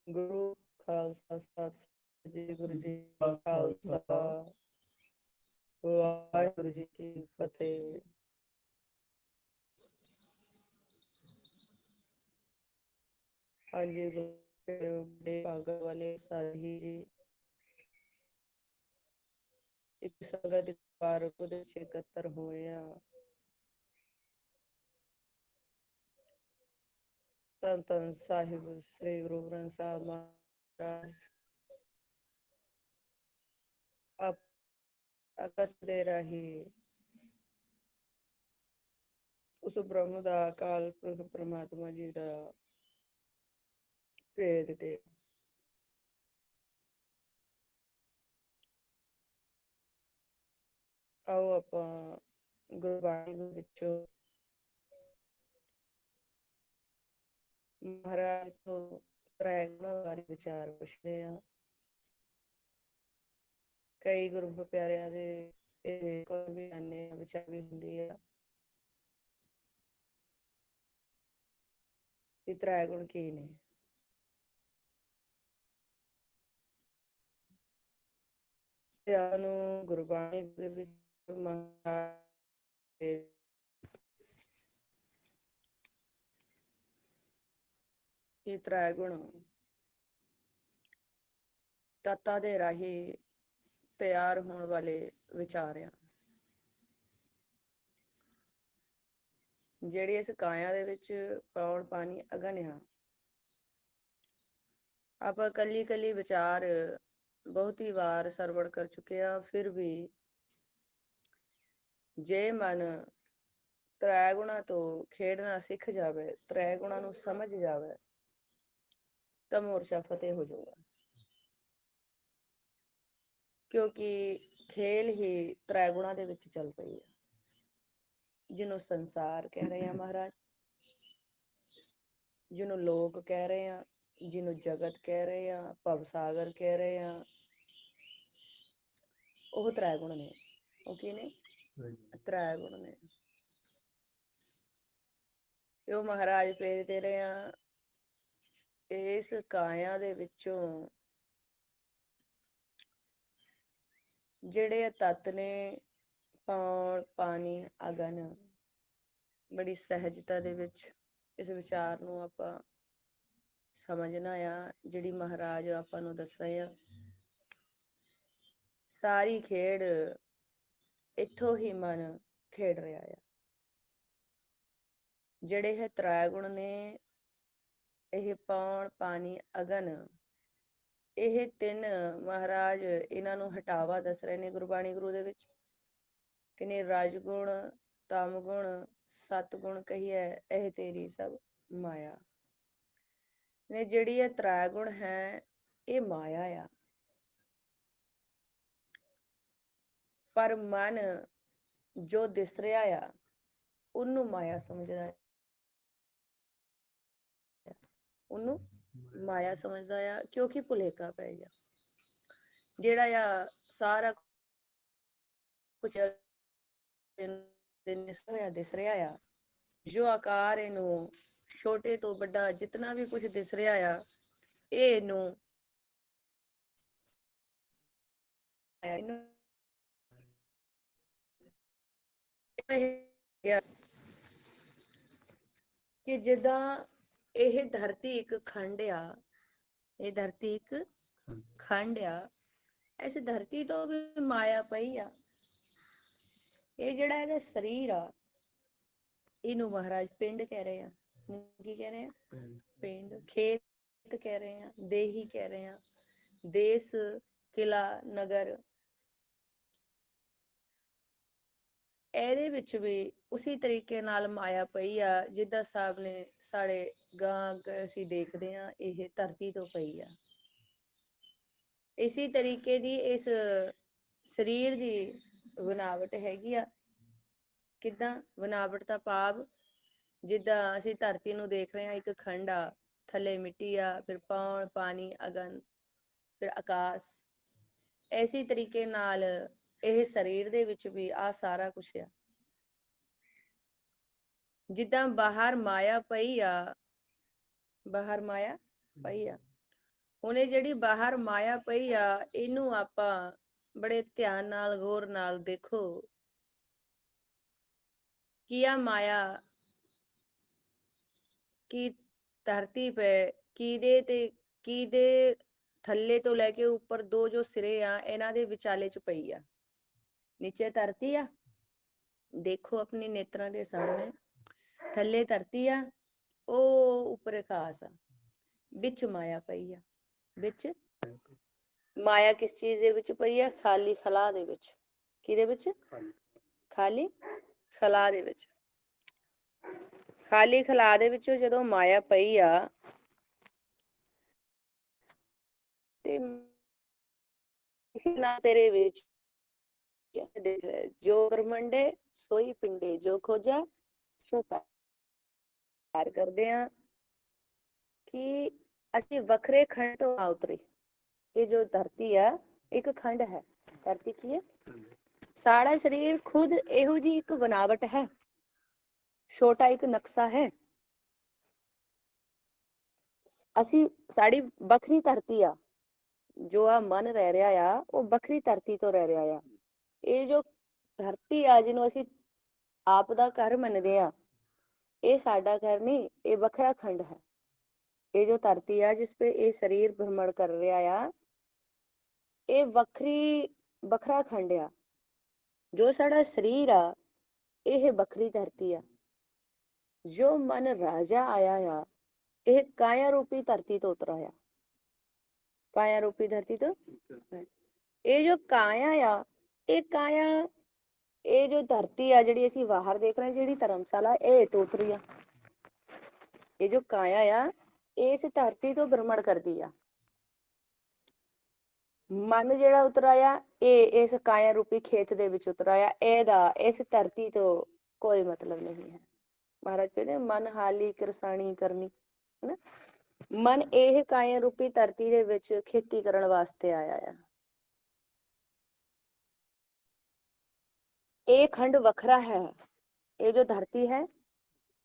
ਗੁਰੂ ਖਾਲਸਾ ਸਤਿ ਸ੍ਰੀ ਜੀ, ਗੁਰੂ ਜੀ ਕਾ ਖਾਲਸਾ ਵਾਹਿਗੁਰੂ ਜੀ ਕੀ ਫਤਿਹ। ਹਾਂਜੀ, ਬੜੇ ਭਾਗਾਂ ਵਾਲੇ ਸਾਧੀ ਜੀ ਇੱਕ ਸੰਗਤ ਪਾਰਕ ਦੇ ਵਿੱਚ ਇਕੱਤਰ ਹੋਏ ਆ। ਧੰਨ ਧੰਨ ਸਾਹਿਬ ਸ੍ਰੀ ਗੁਰੂ ਗ੍ਰੰਥ ਸਾਹਿਬ ਮਹਾਰਾਜ ਅਕਤ ਦੇ ਰਾਹੀਂ ਉਸ ਬ੍ਰਹਮ ਦਾ ਅਕਾਲ ਪੁਰਖ ਪ੍ਰਮਾਤਮਾ ਜੀ ਦਾ ਭੇਦ ਤੇ ਆਓ ਆਪਾਂ ਗੁਰਬਾਣੀ ਵਿੱਚੋਂ ਮਹਾਰਾਜ ਤੋਂ ਤ੍ਰੈ ਗੁਣਾਂ ਬਾਰੇ ਵਿਚਾਰ ਪੁੱਛਦੇ ਆ। ਕਈ ਗੁਰੂ ਪਿਆਰਿਆਂ ਦੇ ਕੋਈ ਵੀ ਆਨੇ ਵਿਚਾਰ ਵੀ ਹੁੰਦੀ ਆ ਕਿ ਤ੍ਰੈ ਗੁਣ ਕੀ ਨੇ। ਨੂੰ ਗੁਰਬਾਣੀ ਦੇ ਵਿੱਚ ਇਹ ਤ੍ਰੈ ਗੁਣ ਤੱਤਾਂ ਦੇ ਰਾਹੀਂ ਤਿਆਰ ਹੋਣ ਵਾਲੇ ਵਿਚਾਰ ਆ, ਜਿਹੜੀ ਇਸ ਕਾਇਆ ਦੇ ਵਿੱਚ ਪੌਣ ਪਾਣੀ ਅਗਨ ਆ। ਆਪਾਂ ਕੱਲੀ ਕੱਲੀ ਵਿਚਾਰ ਬਹੁਤੀ ਵਾਰ ਸਰਵਣ ਕਰ ਚੁੱਕੇ ਆ, ਫਿਰ ਵੀ ਜੇ ਮਨ ਤ੍ਰੈ ਗੁਣਾਂ ਤੋਂ ਖੇਡਣਾ ਸਿੱਖ ਜਾਵੇ, ਤ੍ਰੈ ਗੁਣਾਂ ਨੂੰ ਸਮਝ ਜਾਵੇ, ਤਾਂ ਮੋਰਚਾ ਫਤਿਹ ਹੋ ਜਾਊਗਾ। ਕਿਉਂਕਿ ਖੇਲ ਹੀ ਤ੍ਰੈ ਗੁਣਾਂ ਦੇ ਵਿੱਚ ਚੱਲ ਪਈ ਹੈ, ਜਿਹਨੂੰ ਸੰਸਾਰ ਕਹਿ ਰਹੇ ਆ ਮਹਾਰਾਜ, ਜਿਹਨੂੰ ਲੋਕ ਕਹਿ ਰਹੇ ਆ, ਜਿਹਨੂੰ ਜਗਤ ਕਹਿ ਰਹੇ ਆ, ਭਵਸਾਗਰ ਕਹਿ ਰਹੇ ਆ, ਉਹ ਤ੍ਰੈ ਗੁਣ ਨੇ। ਉਹ ਕੀ ਨੇ? ਤ੍ਰੈ ਗੁਣ ਨੇ। ਤੇ ਉਹ ਮਹਾਰਾਜ ਭੇਜ ਦੇ ਰਹੇ ਆ ਇਸ ਕਾਇਆ ਦੇ ਵਿੱਚੋਂ ਜਿਹੜੇ ਤੱਤ ਨੇ ਪੌਣ ਪਾਣੀ ਅਗਨ, ਬੜੀ ਸਹਿਜਤਾ ਦੇ ਵਿੱਚ ਇਸ ਵਿਚਾਰ ਨੂੰ ਆਪਾਂ ਸਮਝਣਾ ਆ। ਜਿਹੜੀ ਮਹਾਰਾਜ ਆਪਾਂ ਨੂੰ ਦੱਸ ਰਹੇ ਆ, ਸਾਰੀ ਖੇਡ ਇੱਥੋਂ ਹੀ ਮਨ ਖੇਡ ਰਿਹਾ ਆ। ਜਿਹੜੇ ਇਹ ਤ੍ਰੈ ਗੁਣ ਨੇ, ਇਹ ਪੌਣ ਪਾਣੀ ਅਗਨ, ਇਹ ਤਿੰਨ ਮਹਾਰਾਜ ਇਹਨਾਂ ਨੂੰ ਹਟਾਵਾ ਦੱਸ ਰਹੇ ਨੇ ਗੁਰਬਾਣੀ ਗੁਰੂ ਦੇ ਵਿੱਚ ਕਿ ਨੇ ਰਾਜਗੁਣ, ਤਮ ਗੁਣ, ਸਤਗੁਣ ਕਹੀਏ ਇਹ ਤੇਰੀ ਸਭ ਮਾਇਆ ਨੇ। ਜਿਹੜੀ ਇਹ ਤ੍ਰੈ ਗੁਣ ਹੈ ਇਹ ਮਾਇਆ ਆ, ਪਰ ਮਨ ਜੋ ਦਿਸ ਰਿਹਾ ਆ ਉਹਨੂੰ ਮਾਇਆ ਸਮਝਦਾ ਹੈ, ਉਹਨੂੰ ਮਾਇਆ ਸਮਝਦਾ ਆ, ਕਿਉਂਕਿ ਭੁਲੇਖਾ ਪੈ ਗਿਆ। ਜਿਹੜਾ ਆ ਸਾਰਾ ਕੁਝ ਦਿਸ ਰਿਹਾ ਆ, ਜੋ ਆਕਾਰ ਇਹਨੂੰ ਛੋਟੇ ਤੋਂ ਵੱਡਾ ਜਿਤਨਾ ਵੀ ਕੁਝ ਦਿਸ ਰਿਹਾ ਆ, ਇਹ ਇਹਨੂੰ ਕਿ ਜਿੱਦਾਂ ਇਹ ਧਰਤੀ ਇੱਕ ਖੰਡ ਆ, ਇਹ ਧਰਤੀ ਇੱਕ ਖੰਡ ਆ, ਇਸ ਧਰਤੀ ਤੋਂ ਵੀ ਮਾਇਆ ਪਈ ਆ। ਇਹ ਜਿਹੜਾ ਇਹਦਾ ਸਰੀਰ ਆ, ਇਹਨੂੰ ਮਹਾਰਾਜ ਪਿੰਡ ਕਹਿ ਰਹੇ ਆ। ਕੀ ਕਹਿ ਰਹੇ ਆ? ਪਿੰਡ। ਖੇਤ ਕਹਿ ਰਹੇ ਆ, ਦੇਹੀ ਕਹਿ ਰਹੇ ਆ, ਦੇਸ, ਕਿਲਾ, ਨਗਰ। ਇਹਦੇ ਵਿੱਚ ਵੀ ਉਸੇ ਤਰੀਕੇ ਨਾਲ ਮਾਇਆ ਪਈ ਆ, ਜਿੱਦਾਂ ਸਾਹਿਬ ਨੇ ਸਾਡੇ ਗਾਂ ਅਸੀਂ ਦੇਖਦੇ ਹਾਂ ਇਹ ਧਰਤੀ ਤੋਂ ਪਈ ਆ। ਇਸੇ ਤਰੀਕੇ ਦੀ ਇਸ ਸਰੀਰ ਦੀ ਬਨਾਵਟ ਹੈਗੀ ਆ। ਕਿੱਦਾਂ ਬਨਾਵਟ ਦਾ ਭਾਵ, ਜਿੱਦਾਂ ਅਸੀਂ ਧਰਤੀ ਨੂੰ ਦੇਖ ਰਹੇ ਹਾਂ ਇੱਕ ਖੰਡ ਆ, ਥੱਲੇ ਮਿੱਟੀ ਆ, ਫਿਰ ਪੌਣ ਪਾਣੀ ਅਗਨ, ਫਿਰ ਆਕਾਸ਼। ਇਸੇ ਤਰੀਕੇ ਨਾਲ ਇਹ ਸਰੀਰ ਦੇ ਵਿੱਚ ਵੀ ਆ ਸਾਰਾ ਕੁਛ ਆ। ਜਿੱਦਾਂ ਬਾਹਰ ਮਾਇਆ ਪਈ ਆ, ਬਾਹਰ ਮਾਇਆ ਪਈ ਆ, ਹੁਣ ਇਹ ਜਿਹੜੀ ਬਾਹਰ ਮਾਇਆ ਪਈ ਆ, ਇਹਨੂੰ ਆਪਾਂ ਬੜੇ ਧਿਆਨ ਨਾਲ, ਗੌਰ ਨਾਲ ਦੇਖੋ ਕਿ ਆ ਮਾਇਆ ਕੀ ਧਰਤੀ पे ਕਿਹਦੇ ਥੱਲੇ ਤੋਂ ਲੈ ਕੇ ਉੱਪਰ ਦੋ ਜੋ ਸਿਰੇ ਆ, ਇਹਨਾਂ ਦੇ ਵਿਚਾਲੇ ਚ ਪਈ ਆ। ਨੀਚੇ ਧਰਤੀ ਆ, ਦੇਖੋ ਆਪਣੇ ਨੇਤਰਾਂ ਦੇ ਸਾਹਮਣੇ, ਥੱਲੇ ਧਰਤੀ ਆ, ਉਹ ਉੱਪਰ ਆਕਾਸ਼ ਆ, ਵਿੱਚ ਮਾਇਆ ਪਈ ਆ। ਵਿੱਚ ਮਾਇਆ ਕਿਸ ਚੀਜ਼ ਦੇ ਵਿੱਚ ਪਈ ਆ? ਖਾਲੀ ਖਲਾ ਦੇ ਵਿੱਚ। ਕਿਹਦੇ ਵਿੱਚ? ਖਾਲੀ ਖਲਾ ਦੇ ਵਿੱਚ। ਖਾਲੀ ਖਲਾ ਦੇ ਵਿੱਚੋਂ ਜਦੋਂ ਮਾਇਆ ਪਈ ਆ ਤੇ ਨਾ ਤੇਰੇ ਵਿੱਚ ਦੇਖ ਲੈ, ਜੋ ਬ੍ਰਹਮੰਡੇ ਸੋਈ ਪਿੰਡੇ, ਜੋ ਖੋਜਾ ਸੋ ਪਾਰ ਕਰਦੇ ਆ ਕਿ ਅਸੀਂ ਵੱਖਰੇ ਖੰਡ ਤੋਂ ਆ ਉਤਰੇ। ਇਹ ਜੋ ਧਰਤੀ ਆ ਇੱਕ ਖੰਡ ਹੈ। ਧਰਤੀ ਕੀ ਹੈ? ਸਾਡਾ ਸਰੀਰ ਖੁਦ ਇਹੋ ਜੀ ਇੱਕ ਬਨਾਵਟ ਹੈ, ਛੋਟਾ ਇੱਕ ਨਕਸ਼ਾ ਹੈ। ਅਸੀਂ ਸਾਡੀ ਵੱਖਰੀ ਧਰਤੀ ਆ, ਜੋ ਆ ਮਨ ਰਹਿ ਰਿਹਾ ਆ, ਉਹ ਵੱਖਰੀ ਧਰਤੀ ਤੋਂ ਰਹਿ ਰਿਹਾ ਆ। ਇਹ ਜੋ ਧਰਤੀ ਆ ਜਿਹਨੂੰ ਅਸੀਂ ਆਪ ਦਾ ਘਰ ਮੰਨਦੇ ਆ, ਇਹ ਸਾਡਾ ਘਰ ਨਹੀਂ, ਇਹ ਵੱਖਰਾ ਖੰਡ ਹੈ। ਇਹ ਜੋ ਧਰਤੀ ਆ ਜਿਸ पे ਇਹ ਸਰੀਰ ਭ੍ਰਮਣ ਕਰ ਰਿਹਾ ਆ, ਇਹ ਵੱਖਰਾ ਖੰਡ ਆ। ਜੋ ਸਾਡਾ ਸਰੀਰ ਆ ਇਹ ਵੱਖਰੀ ਧਰਤੀ ਆ। ਜੋ ਮਨ ਰਾਜਾ ਆਇਆ ਆ, ਇਹ ਕਾਇਆ ਰੂਪੀ ਧਰਤੀ ਤੋਂ ਉਤਰਾ ਆ। ਕਾਇਆ ਰੂਪੀ ਧਰਤੀ ਤੋਂ ਇਹ ਜੋ ਕਾਇਆ ਆ, ਇਹ ਕਾਇਆ, ਇਹ ਜੋ ਧਰਤੀ ਆ ਜਿਹੜੀ ਅਸੀਂ ਬਾਹਰ ਦੇਖ ਰਹੇ, ਜਿਹੜੀ ਧਰਮਸ਼ਾਲਾ, ਇਹ ਤੋਂ ਉਤਰੀ ਆ। ਇਹ ਜੋ ਕਾਇਆ ਆ ਇਸ ਧਰਤੀ ਤੋਂ ਭ੍ਰਮਣ ਕਰਦੀ ਆ। ਮਨ ਜਿਹੜਾ ਉਤਰਾਇਆ, ਇਹ ਇਸ ਕਾਇਆ ਰੂਪੀ ਖੇਤ ਦੇ ਵਿੱਚ ਉਤਰਾਇਆ। ਇਹਦਾ ਇਸ ਧਰਤੀ ਤੋਂ ਕੋਈ ਮਤਲਬ ਨਹੀਂ ਹੈ। ਮਹਾਰਾਜ ਕਹਿੰਦੇ ਮਨ ਹਾਲੀ ਕਿਰਸਾਣੀ ਕਰਨੀ, ਹੈ ਨਾ। ਮਨ ਇਹ ਕਾਇਆ ਰੂਪੀ ਧਰਤੀ ਦੇ ਵਿੱਚ ਖੇਤੀ ਕਰਨ ਵਾਸਤੇ ਆਇਆ ਆ। ਇਹ ਖੰਡ ਵੱਖਰਾ ਹੈ। ਇਹ ਜੋ ਧਰਤੀ ਹੈ,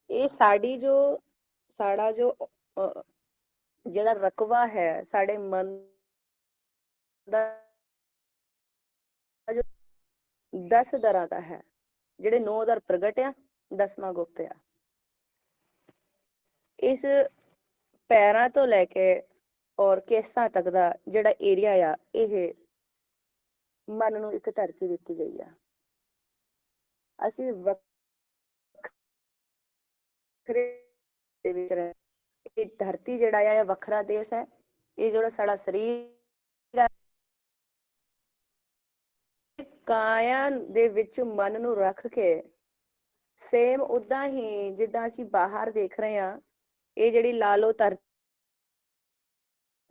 ਇਹ ਸਾਡਾ ਜੋ ਜਿਹੜਾ ਰਕਬਾ ਹੈ, ਸਾਡੇ ਮਨ ਦਾ ਜੋ 10 ਦਰਾਂ ਦਾ ਹੈ, ਜਿਹੜੇ 9 ਦਰ ਪ੍ਰਗਟ ਆ, 10ਵਾਂ ਗੁਪਤ ਆ। ਇਸ ਪੈਰਾਂ ਤੋਂ ਲੈ ਕੇ ਔਰ ਕੇਸਾਂ ਤੱਕ ਦਾ ਜਿਹੜਾ ਏਰੀਆ ਆ, ਇਹ ਮਨ ਨੂੰ ਇੱਕ ਧਰਤੀ ਦਿੱਤੀ ਗਈ ਆ। ਅਸੀਂ ਵੱਖਰੇ ਦੇ ਵਿੱਚ ਰਹਿ, ਇਹ ਧਰਤੀ ਜਿਹੜਾ ਆ, ਇਹ ਵੱਖਰਾ ਦੇਸ਼ ਹੈ। ਇਹ ਜਿਹੜਾ ਸਾਡਾ ਸਰੀਰ ਹੈ, ਕਾਇਆ ਦੇ ਵਿੱਚ ਮਨ ਨੂੰ ਰੱਖ ਕੇ ਸੇਮ ਉਦਾਂ ਹੀ ਜਿੱਦਾਂ ਅਸੀਂ ਬਾਹਰ ਦੇਖ ਰਹੇ ਹਾਂ, ਇਹ ਜਿਹੜੀ ਲਾਲੋ ਧਰਤੀ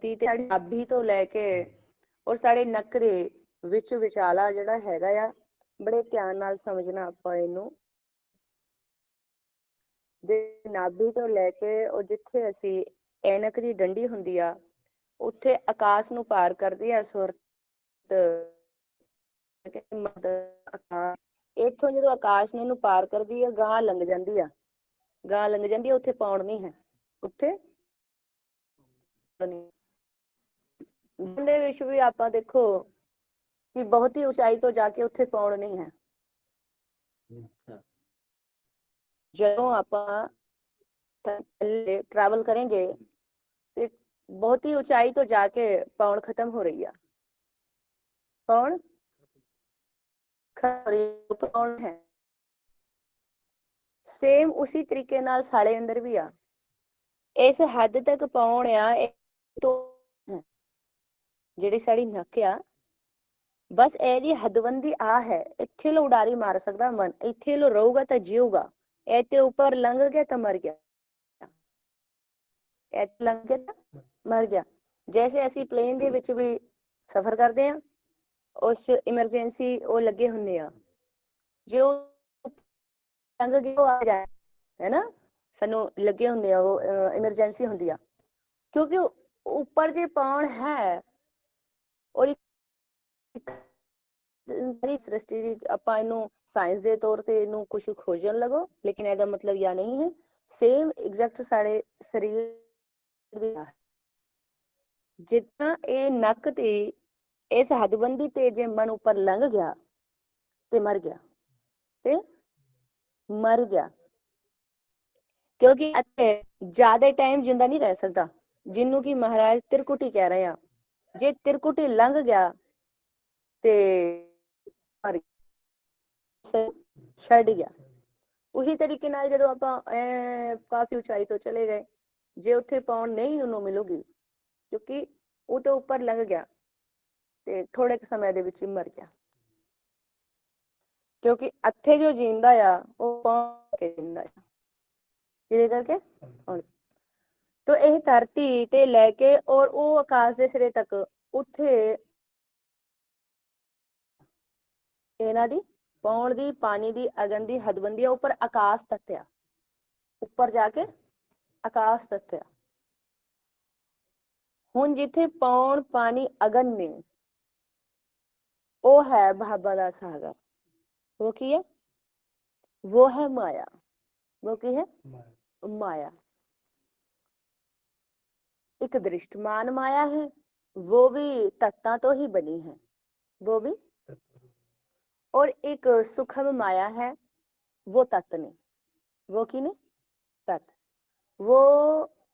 ਤੇ ਸਾਡੀ ਨਾਭੀ ਤੋਂ ਲੈ ਕੇ ਔਰ ਸਾਡੇ ਨੱਕ ਦੇ ਵਿੱਚ ਵਿਚਾਲਾ ਜਿਹੜਾ ਹੈਗਾ ਆ, ਬੜੇ ਧਿਆਨ ਨਾਲ ਸਮਝਣਾ ਆਪਾਂ ਇਹਨੂੰ। ਜੇ ਨਾਭੀ ਤੋਂ ਲੈ ਕੇ ਔਰ ਜਿੱਥੇ ਅਸੀਂ ਐਨਕ ਦੀ ਡੰਡੀ ਹੁੰਦੀ ਆ, ਉੱਥੇ ਆਕਾਸ਼ ਨੂੰ ਪਾਰ ਕਰਦੀ ਆ ਸੁਰਤ। ਇੱਥੋਂ ਜਦੋਂ ਆਕਾਸ਼ ਨੂੰ ਇਹਨੂੰ ਪਾਰ ਕਰਦੀ ਆ, ਗਾਂ ਲੰਘ ਜਾਂਦੀ ਆ, ਗਾਂ ਲੰਘ ਜਾਂਦੀ ਆ। ਉੱਥੇ ਪਾਉਣ ਨਹੀਂ ਹੈ, ਉੱਥੇ ਦੇ ਵਿੱਚ ਵੀ ਆਪਾਂ ਦੇਖੋ ਕਿ ਬਹੁਤ ਹੀ ਉਚਾਈ ਤੋਂ ਜਾ ਕੇ ਉੱਥੇ ਪਾਉਣ ਨਹੀਂ ਹੈ। ਜਦੋਂ ਆਪਾਂ ट्रैवल करेंगे तो बहुत ही ऊंचाई तो जाके पौड़ खत्म हो रही है। पौड़ पौड़ है सेम उसी तरीके नाल साले अंदर भी आ। इस हद तक पौड़ आ तो जिहड़ी साडी नक आ, बस ਇਹਦੀ ਹੱਦਬੰਦੀ ਆ ਹੈ। ਇੱਥੇ ਲੋ ਉਡਾਰੀ ਮਾਰ ਸਕਦਾ ਮਨ, ਇੱਥੇ ਲੋ ਰਹੂਗਾ ਤਾਂ ਜੀਊਗਾ, ਇੱਥੇ ਉੱਪਰ ਲੰਘ ਗਿਆ ਤਾਂ ਮਰ ਗਿਆ, ਇੱਥੇ ਲੰਘ ਗਿਆ ਤਾਂ ਮਰ ਗਿਆ। ਜੈਸੇ ਅਸੀਂ ਪਲੇਨ ਦੇ ਵਿੱਚ ਵੀ ਸਫ਼ਰ ਕਰਦੇ ਆ, ਉਸ ਇਮਰਜੈਂਸੀ ਉਹ ਲੱਗੇ ਹੁੰਦੇ ਆ, ਜੇ ਉਹ ਲੰਘ ਗਿਆ ਉਹ ਆ ਜਾਏ, ਹੈ ਨਾ, ਸਾਨੂੰ ਲੱਗੇ ਹੁੰਦੇ ਆ, ਉਹ ਇਮਰਜੈਂਸੀ ਹੁੰਦੀ ਆ। ਕਿਉਂਕਿ ਉੱਪਰ ਜੇ ਪਾਉਣ ਹੈ ਔਰ सृष्टि ਆਪਾਂ ਇਹਨੂੰ ਸਾਇੰਸ ਦੇ ਤੌਰ ਤੇ ਇਹਨੂੰ ਕੁਝ ਖੋਜਣ ਲੱਗੋ, ਲੇਕਿਨ ਇਹਦਾ ਮਤਲਬ ਇਹ ਨਹੀਂ ਹੈ ਸੇਮ ਐਗਜ਼ੈਕਟ ਸਾਡੇ ਸਰੀਰ ਦੀ ਜਿੱਦਾਂ ਇਹ ਨੱਕ ਤੇ ਇਸ ਹੱਦਬੰਦੀ ਤੇ ਜੇ ਮਨ ਉੱਪਰ ਲੰਘ ਗਿਆ ਤੇ ਮਰ ਗਿਆ, ਤੇ ਮਰ ਗਿਆ। ਕਿਉਂਕਿ ਇੱਥੇ ਜ਼ਿਆਦਾ ਟਾਈਮ ਜਿੰਦਾ ਨਹੀਂ ਰਹਿ ਸਕਦਾ, ਜਿਹਨੂੰ ਕਿ ਮਹਾਰਾਜ ਤਿਰਕੁਟੀ ਕਹਿ ਰਹੇ ਆ। ਜੇ ਤਿਰਕੁਟੀ ਲੰਘ ਗਿਆ ਤੇ ਮਰ ਛੱਡ ਗਿਆ। ਉਸੇ ਤਰੀਕੇ ਨਾਲ ਜਦੋਂ ਆਪਾਂ ਕਾਫੀ ਉਚਾਈ ਤੋਂ ਚਲੇ ਗਏ, ਜੇ ਉੱਥੇ ਪੌਣ ਨਹੀਂ ਉਹਨੂੰ ਮਿਲੂਗੀ, ਕਿਉਂਕਿ ਉਹ ਤੋਂ ਉੱਪਰ ਲੰਘ ਗਿਆ ਤੇ ਥੋੜੇ ਕੁ ਸਮੇਂ ਦੇ ਵਿੱਚ ਹੀ ਮਰ ਗਿਆ। ਕਿਉਂਕਿ ਇੱਥੇ ਜੋ ਜੀਂਦਾ ਆ ਉਹ ਪੌਣ ਕੇ ਜਿੰਦਾ ਆ, ਕਿਹਦੇ ਕਰਕੇ? तो यह धरती ते लैके और वो आकाश के सिरे तक उत्थे इन्हां दी पौण दी, पानी दी, अगन दी हदबंदी उपर आकाश तत्त आ, उपर जाके आकाश तत्त आ। हुण जिथे पौण, पानी, अगन ने वो है भाबा दा सागर। वो की है? वो है माया। वो की है? माया। एक दृष्टमान माया है, वो भी तत्ता तो ही बनी है, वो भी। और एक सूक्ष्म माया है, वो तत्त ने। वो की ने? तत्त। वो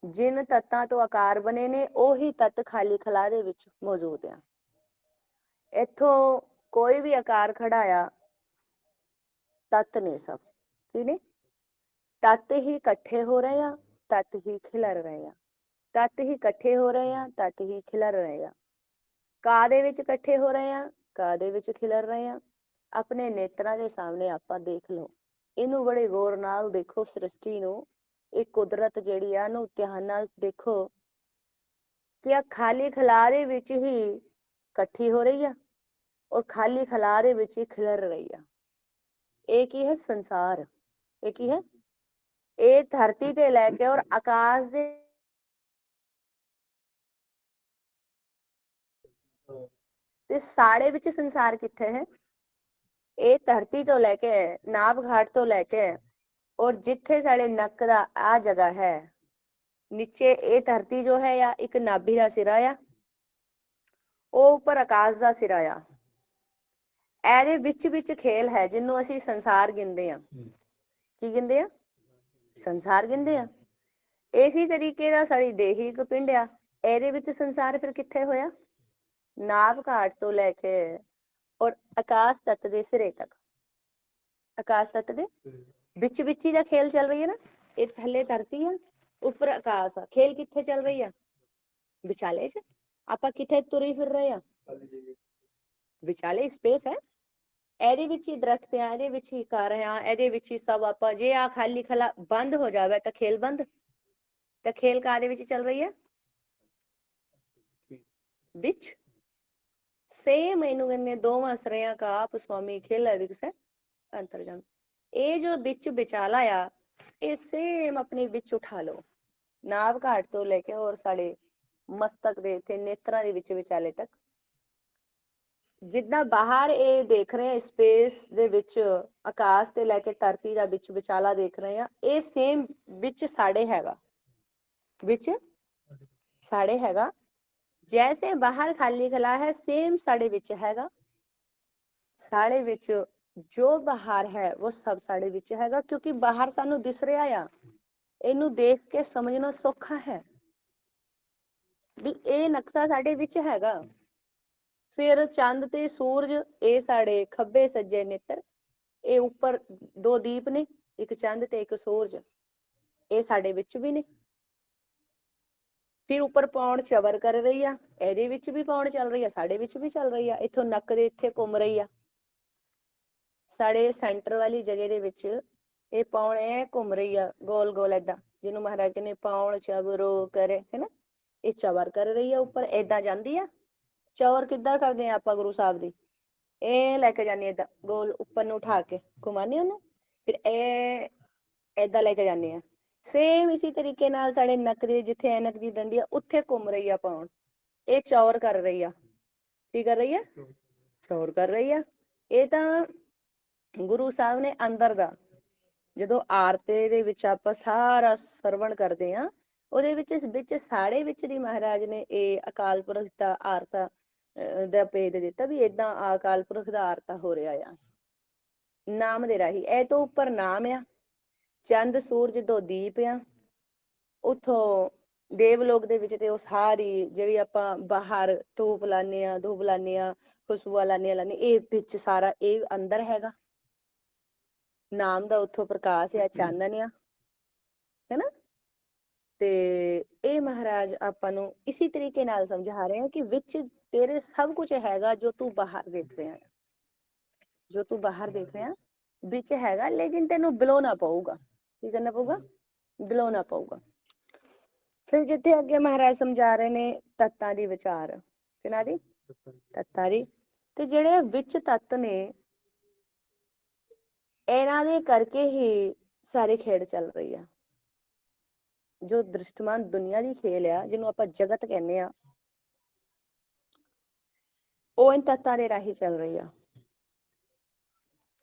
जिन तत्तां तो आकार बने ने ਉਹੀ ਤੱਤ ਖਾਲੀ ਖਲਾ ਦੇ ਵਿੱਚ ਮੌਜੂਦ ਆ। ਇੱਥੋਂ ਕੋਈ ਵੀ ਆਕਾਰ ਖੜਾ ਆ, ਤੱਤ ਨੇ ਸਭ। ਕੀ ਨੇ? ਤੱਤ ਹੀ ਇਕੱਠੇ ਹੋ ਰਹੇ ਆ, ਤੱਤ ਹੀ ਖਿਲਰ ਰਹੇ ਆ। ਤੱਤ ਹੀ ਇਕੱਠੇ ਹੋ ਰਹੇ ਆ, ਤੱਤ ਹੀ ਖਿਲਰ ਰਹੇ ਆ। ਕਾ ਦੇ ਵਿੱਚ ਇਕੱਠੇ ਹੋ ਰਹੇ ਆ, ਕਾ ਦੇ ਵਿੱਚ ਖਿਲਰ ਰਹੇ ਆ। ਆਪਣੇ ਨੇਤਰਾਂ ਦੇ ਸਾਹਮਣੇ ਆਪਾਂ ਦੇਖ ਲਓ, ਇਹਨੂੰ ਬੜੇ ਗੌਰ ਨਾਲ ਦੇਖੋ। ਸ੍ਰਿਸ਼ਟੀ ਨੂੰ, ਇਹ ਕੁਦਰਤ ਜਿਹੜੀ ਆ ਨੂੰ ਧਿਆਨ ਨਾਲ ਦੇਖੋ ਕਿ ਆ ਖਾਲੀ ਖਲਾ ਦੇ ਵਿੱਚ ਹੀ ਇਕੱਠੀ ਹੋ ਰਹੀ ਆ ਔਰ ਖਾਲੀ ਖਲਾ ਦੇ ਵਿੱਚ ਹੀ ਖਿਲਰ ਰਹੀ ਆ। ਇਹ ਕੀ ਹੈ? ਸੰਸਾਰ। ਇਹ ਕੀ ਹੈ? ਇਹ ਧਰਤੀ ਤੇ ਲੈ ਕੇ ਔਰ ਆਕਾਸ਼ ਦੇ ਤੇ ਸਾੜੇ ਵਿੱਚ ਸੰਸਾਰ ਕਿੱਥੇ ਹੈ? ਇਹ ਧਰਤੀ ਤੋਂ ਲੈ ਕੇ ਨਾਭ ਘਾਟ ਤੋਂ ਲੈ ਕੇ ਔਰ ਜਿੱਥੇ ਸਾਡੇ ਨੱਕ ਦਾ ਆ ਜਗ੍ਹਾ ਹੈ ਨੀਚੇ, ਇਹ ਧਰਤੀ ਜੋ ਹੈ ਆ ਇੱਕ ਨਾਭੀ ਦਾ ਸਿਰਾ ਆ, ਉਹ ਉੱਪਰ ਆਕਾਸ਼ ਦਾ ਸਿਰਾ ਆ। ਇਹਦੇ ਵਿੱਚ ਖੇਲ ਹੈ ਜਿਹਨੂੰ ਅਸੀਂ ਸੰਸਾਰ ਗਿਣਦੇ ਆ। ਕੀ ਗਿਣਦੇ ਆ? ਸੰਸਾਰ ਗਿਣਦੇ ਆ। ਇਸੇ ਤਰੀਕੇ ਦਾ ਸਾਡੀ ਦੇਹੀ ਇੱਕ ਪਿੰਡ ਆ, ਇਹਦੇ ਵਿੱਚ ਸੰਸਾਰ ਫਿਰ ਕਿੱਥੇ ਹੋਇਆ? ਨਾਭ ਘਾਟ ਤੋਂ ਲੈ ਕੇ ਔਰ ਆਕਾਸ਼ ਤੱਤ ਦੇ ਸਿਰੇ ਤੱਕ। ਆਕਾਸ਼ ਤੱਤ ਦੇ ਵਿੱਚ ਹੀ ਦਾ ਖੇਲ ਚੱਲ ਰਹੀ ਹੈ ਨਾ। ਇਹ ਥੱਲੇ ਧਰਤੀ ਆ, ਉੱਪਰ ਆਕਾਸ਼ ਆ। ਖੇਲ ਕਿੱਥੇ ਚੱਲ ਰਹੀ ਆ? ਵਿਚਾਲੇ ਚ। ਆਪਾਂ ਕਿੱਥੇ ਤੁਰੀ ਫਿਰ ਰਹੇ ਆ? ਵਿਚਾਲੇ ਸਪੇਸ ਹੈ। ਇਹਦੇ ਵਿੱਚ ਹੀ ਦਰਖਤ ਆ, ਇਹਦੇ ਵਿੱਚ ਹੀ ਘਰ ਆ, ਇਹਦੇ ਵਿੱਚ ਹੀ ਸਭ ਆਪਾਂ। ਜੇ ਆ ਖਾਲੀ ਖਲਾ ਬੰਦ ਹੋ ਜਾਵੇ ਤਾਂ ਖੇਲ ਬੰਦ। ਤਾਂ ਖੇਲ ਕਾਹਦੇ ਵਿੱਚ ਚੱਲ ਰਹੀ ਹੈ? ਵਿੱਚ। सेम ਇਹਨੂੰ ਕਹਿੰਦੇ ਦੋਵਾਂ ਸਰਿਆਂ ਕਾ ਆਪ ਸੁਆਮੀ ਖੇਲਾ ਵਿਕਸੈ ਅੰਤਰਜਾਮ। ਇਹ ਜੋ ਵਿੱਚ ਵਿਚਾਲਾ ਆ, ਇਹ ਸੇਮ ਆਪਣੇ ਵਿੱਚ ਉਠਾ ਲਓ, ਨਾਭ ਘਾਟ ਤੋਂ ਲੈ ਕੇ ਔਰ ਸਾਡੇ ਮਸਤਕ ਦੇ ਇੱਥੇ ਨੇਤਰਾਂ ਦੇ ਵਿੱਚ ਵਿਚਾਲੇ ਤੱਕ। ਜਿੱਦਾਂ ਬਾਹਰ ਇਹ ਦੇਖ ਰਹੇ ਆ ਸਪੇਸ ਦੇ ਵਿੱਚ, ਆਕਾਸ਼ ਤੇ ਲੈ ਕੇ ਧਰਤੀ ਦਾ ਵਿੱਚ ਵਿਚਾਲਾ ਦੇਖ ਰਹੇ ਆ, ਇਹ ਸੇਮ ਵਿੱਚ ਸਾਡੇ ਹੈਗਾ। ਵਿੱਚ ਸਾਡੇ ਹੈਗਾ। जैसे बाहर खाली खला है, सेम साढ़े विच हैगा। साढ़े विच जो बाहर है वो सब साढ़े विच हैगा, क्योंकि बाहर सानू दिस रहा आ, इनू देख के समझना सौखा है भी ये नक्शा साढ़े विच हैगा। फिर चंद ते सूरज, ये साढ़े खब्बे सज्जे नेत्र, ये ऊपर दो दीप ने, एक चंद ते एक सूरज, ये साढ़े विच भी ने। फिर उपर पौड़ चवर कर रही आ, ਇਹਦੇ ਵਿੱਚ ਵੀ ਪੌੜ ਚੱਲ ਰਹੀ ਆ, ਸਾਡੇ ਵਿੱਚ ਵੀ ਚੱਲ ਰਹੀ ਆ। ਇੱਥੋਂ ਨੱਕ ਦੇ ਇੱਥੇ ਘੁੰਮ ਰਹੀ ਆ, ਸਾਡੇ ਸੈਂਟਰ ਵਾਲੀ ਜਗ੍ਹਾ ਦੇ ਵਿੱਚ ਇਹ ਪੌੜ ਐ ਘੁੰਮ ਰਹੀ ਆ ਗੋਲ ਗੋਲ ਏਦਾਂ, ਜਿਹਨੂੰ ਮਹਾਰਾਜ ਕਹਿੰਦੇ ਪੌੜ ਚਵਰੋ ਕਰੇ, ਹੈਨਾ। ਇਹ ਚਵਰ ਕਰ ਰਹੀ ਆ ਉੱਪਰ, ਏਦਾਂ ਜਾਂਦੀ ਆ। ਚਵਰ ਕਿੱਦਾਂ ਕਰਦੇ ਆ ਆਪਾਂ ਗੁਰੂ ਸਾਹਿਬ ਦੀ? ਇਹ ਲੈ ਕੇ ਜਾਂਦੇ ਏਦਾਂ ਗੋਲ ਉੱਪਰ ਨੂੰ ਉਠਾ ਕੇ ਘੁਮਾਉਂਦੇ ਉਹਨੂੰ, ਫਿਰ ਇਹ ਏਦਾਂ ਲੈ ਕੇ ਜਾਂਦੇ ਆ। सेम इसी तरीके नाल साडे नक दे जिथे ऐनक दी डंडी आ उत्थे घुम रही आ पौड़, ये चौर कर रही आ। की कर रही है? चौर कर रही आ। ये तां गुरु साहब ने अंदर दा, जदों आरती दे विच आपां सारा सरवण करदे आ, ਉਹਦੇ ਵਿੱਚ ਸਾੜੇ ਵਿੱਚ ਦੀ ਮਹਾਰਾਜ ਨੇ ਇਹ ਅਕਾਲ ਪੁਰਖ ਦਾ ਆਰਤਾ ਦਾ ਭੇਦ ਦਿੱਤਾ ਵੀ ਏਦਾਂ ਅਕਾਲ ਪੁਰਖ ਦਾ ਆਰਤਾ ਹੋ ਰਿਹਾ ਆ ਨਾਮ ਦੇ ਰਾਹੀਂ। ਇਹ ਤੋਂ ਉੱਪਰ ਨਾਮ ਆ, ਚੰਦ ਸੂਰਜ ਦੋ ਦੀਪ ਆ, ਉਥੋਂ ਦੇਵਲੋਕ ਦੇ ਵਿੱਚ ਤੇ ਉਹ ਸਾਰੀ ਜਿਹੜੀ ਆਪਾਂ ਬਾਹਰ ਧੂਪ ਲਾਉਂਦੇ ਆ, ਧੂਪ ਲਾਉਂਦੇ ਆ, ਖੁਸ਼ਬੂਆਂ ਲਾਉਂਦੇ ਆ, ਇਹ ਵਿੱਚ ਸਾਰਾ ਇਹ ਅੰਦਰ ਹੈਗਾ ਨਾਮ ਦਾ, ਉੱਥੋਂ ਪ੍ਰਕਾਸ਼ ਆ, ਚਾਨਣ ਆ, ਹੈਨਾ। ਤੇ ਇਹ ਮਹਾਰਾਜ ਆਪਾਂ ਨੂੰ ਇਸੀ ਤਰੀਕੇ ਨਾਲ ਸਮਝਾ ਰਹੇ ਆ ਕਿ ਵਿੱਚ ਤੇਰੇ ਸਭ ਕੁਝ ਹੈਗਾ ਜੋ ਤੂੰ ਬਾਹਰ ਦੇਖ ਰਿਹਾ ਹੈ, ਜੋ ਤੂੰ ਬਾਹਰ ਦੇਖ ਰਿਹਾ ਵਿੱਚ ਹੈਗਾ, ਲੇਕਿਨ ਤੈਨੂੰ ਬਿਲੋਣਾ ਪਊਗਾ। ਕੀ ਕਰਨਾ ਪਊਗਾ? ਬਿਲੋਣਾ ਪਊਗਾ। ਫਿਰ ਜਿੱਥੇ ਅੱਗੇ ਮਹਾਰਾਜ ਸਮਝਾ ਰਹੇ ਨੇ ਤੱਤਾਂ ਦੀ ਵਿਚਾਰ, ਕਿਹਨਾਂ ਦੀ? ਤੱਤਾਂ ਦੀ। ਤੇ ਜਿਹੜੇ ਵਿੱਚ ਤੱਤ ਨੇ ਇਹਨਾਂ ਦੇ ਕਰਕੇ ਹੀ ਸਾਰੀ ਖੇਡ ਚੱਲ ਰਹੀ ਆ। ਜੋ ਦ੍ਰਿਸ਼ਟਮਾਨ ਦੁਨੀਆ ਦੀ ਖੇਲ ਆ, ਜਿਹਨੂੰ ਆਪਾਂ ਜਗਤ ਕਹਿੰਦੇ ਆ, ਉਹ ਇਨ ਤੱਤਾਂ ਦੇ ਰਾਹੀਂ ਚੱਲ ਰਹੀ ਆ।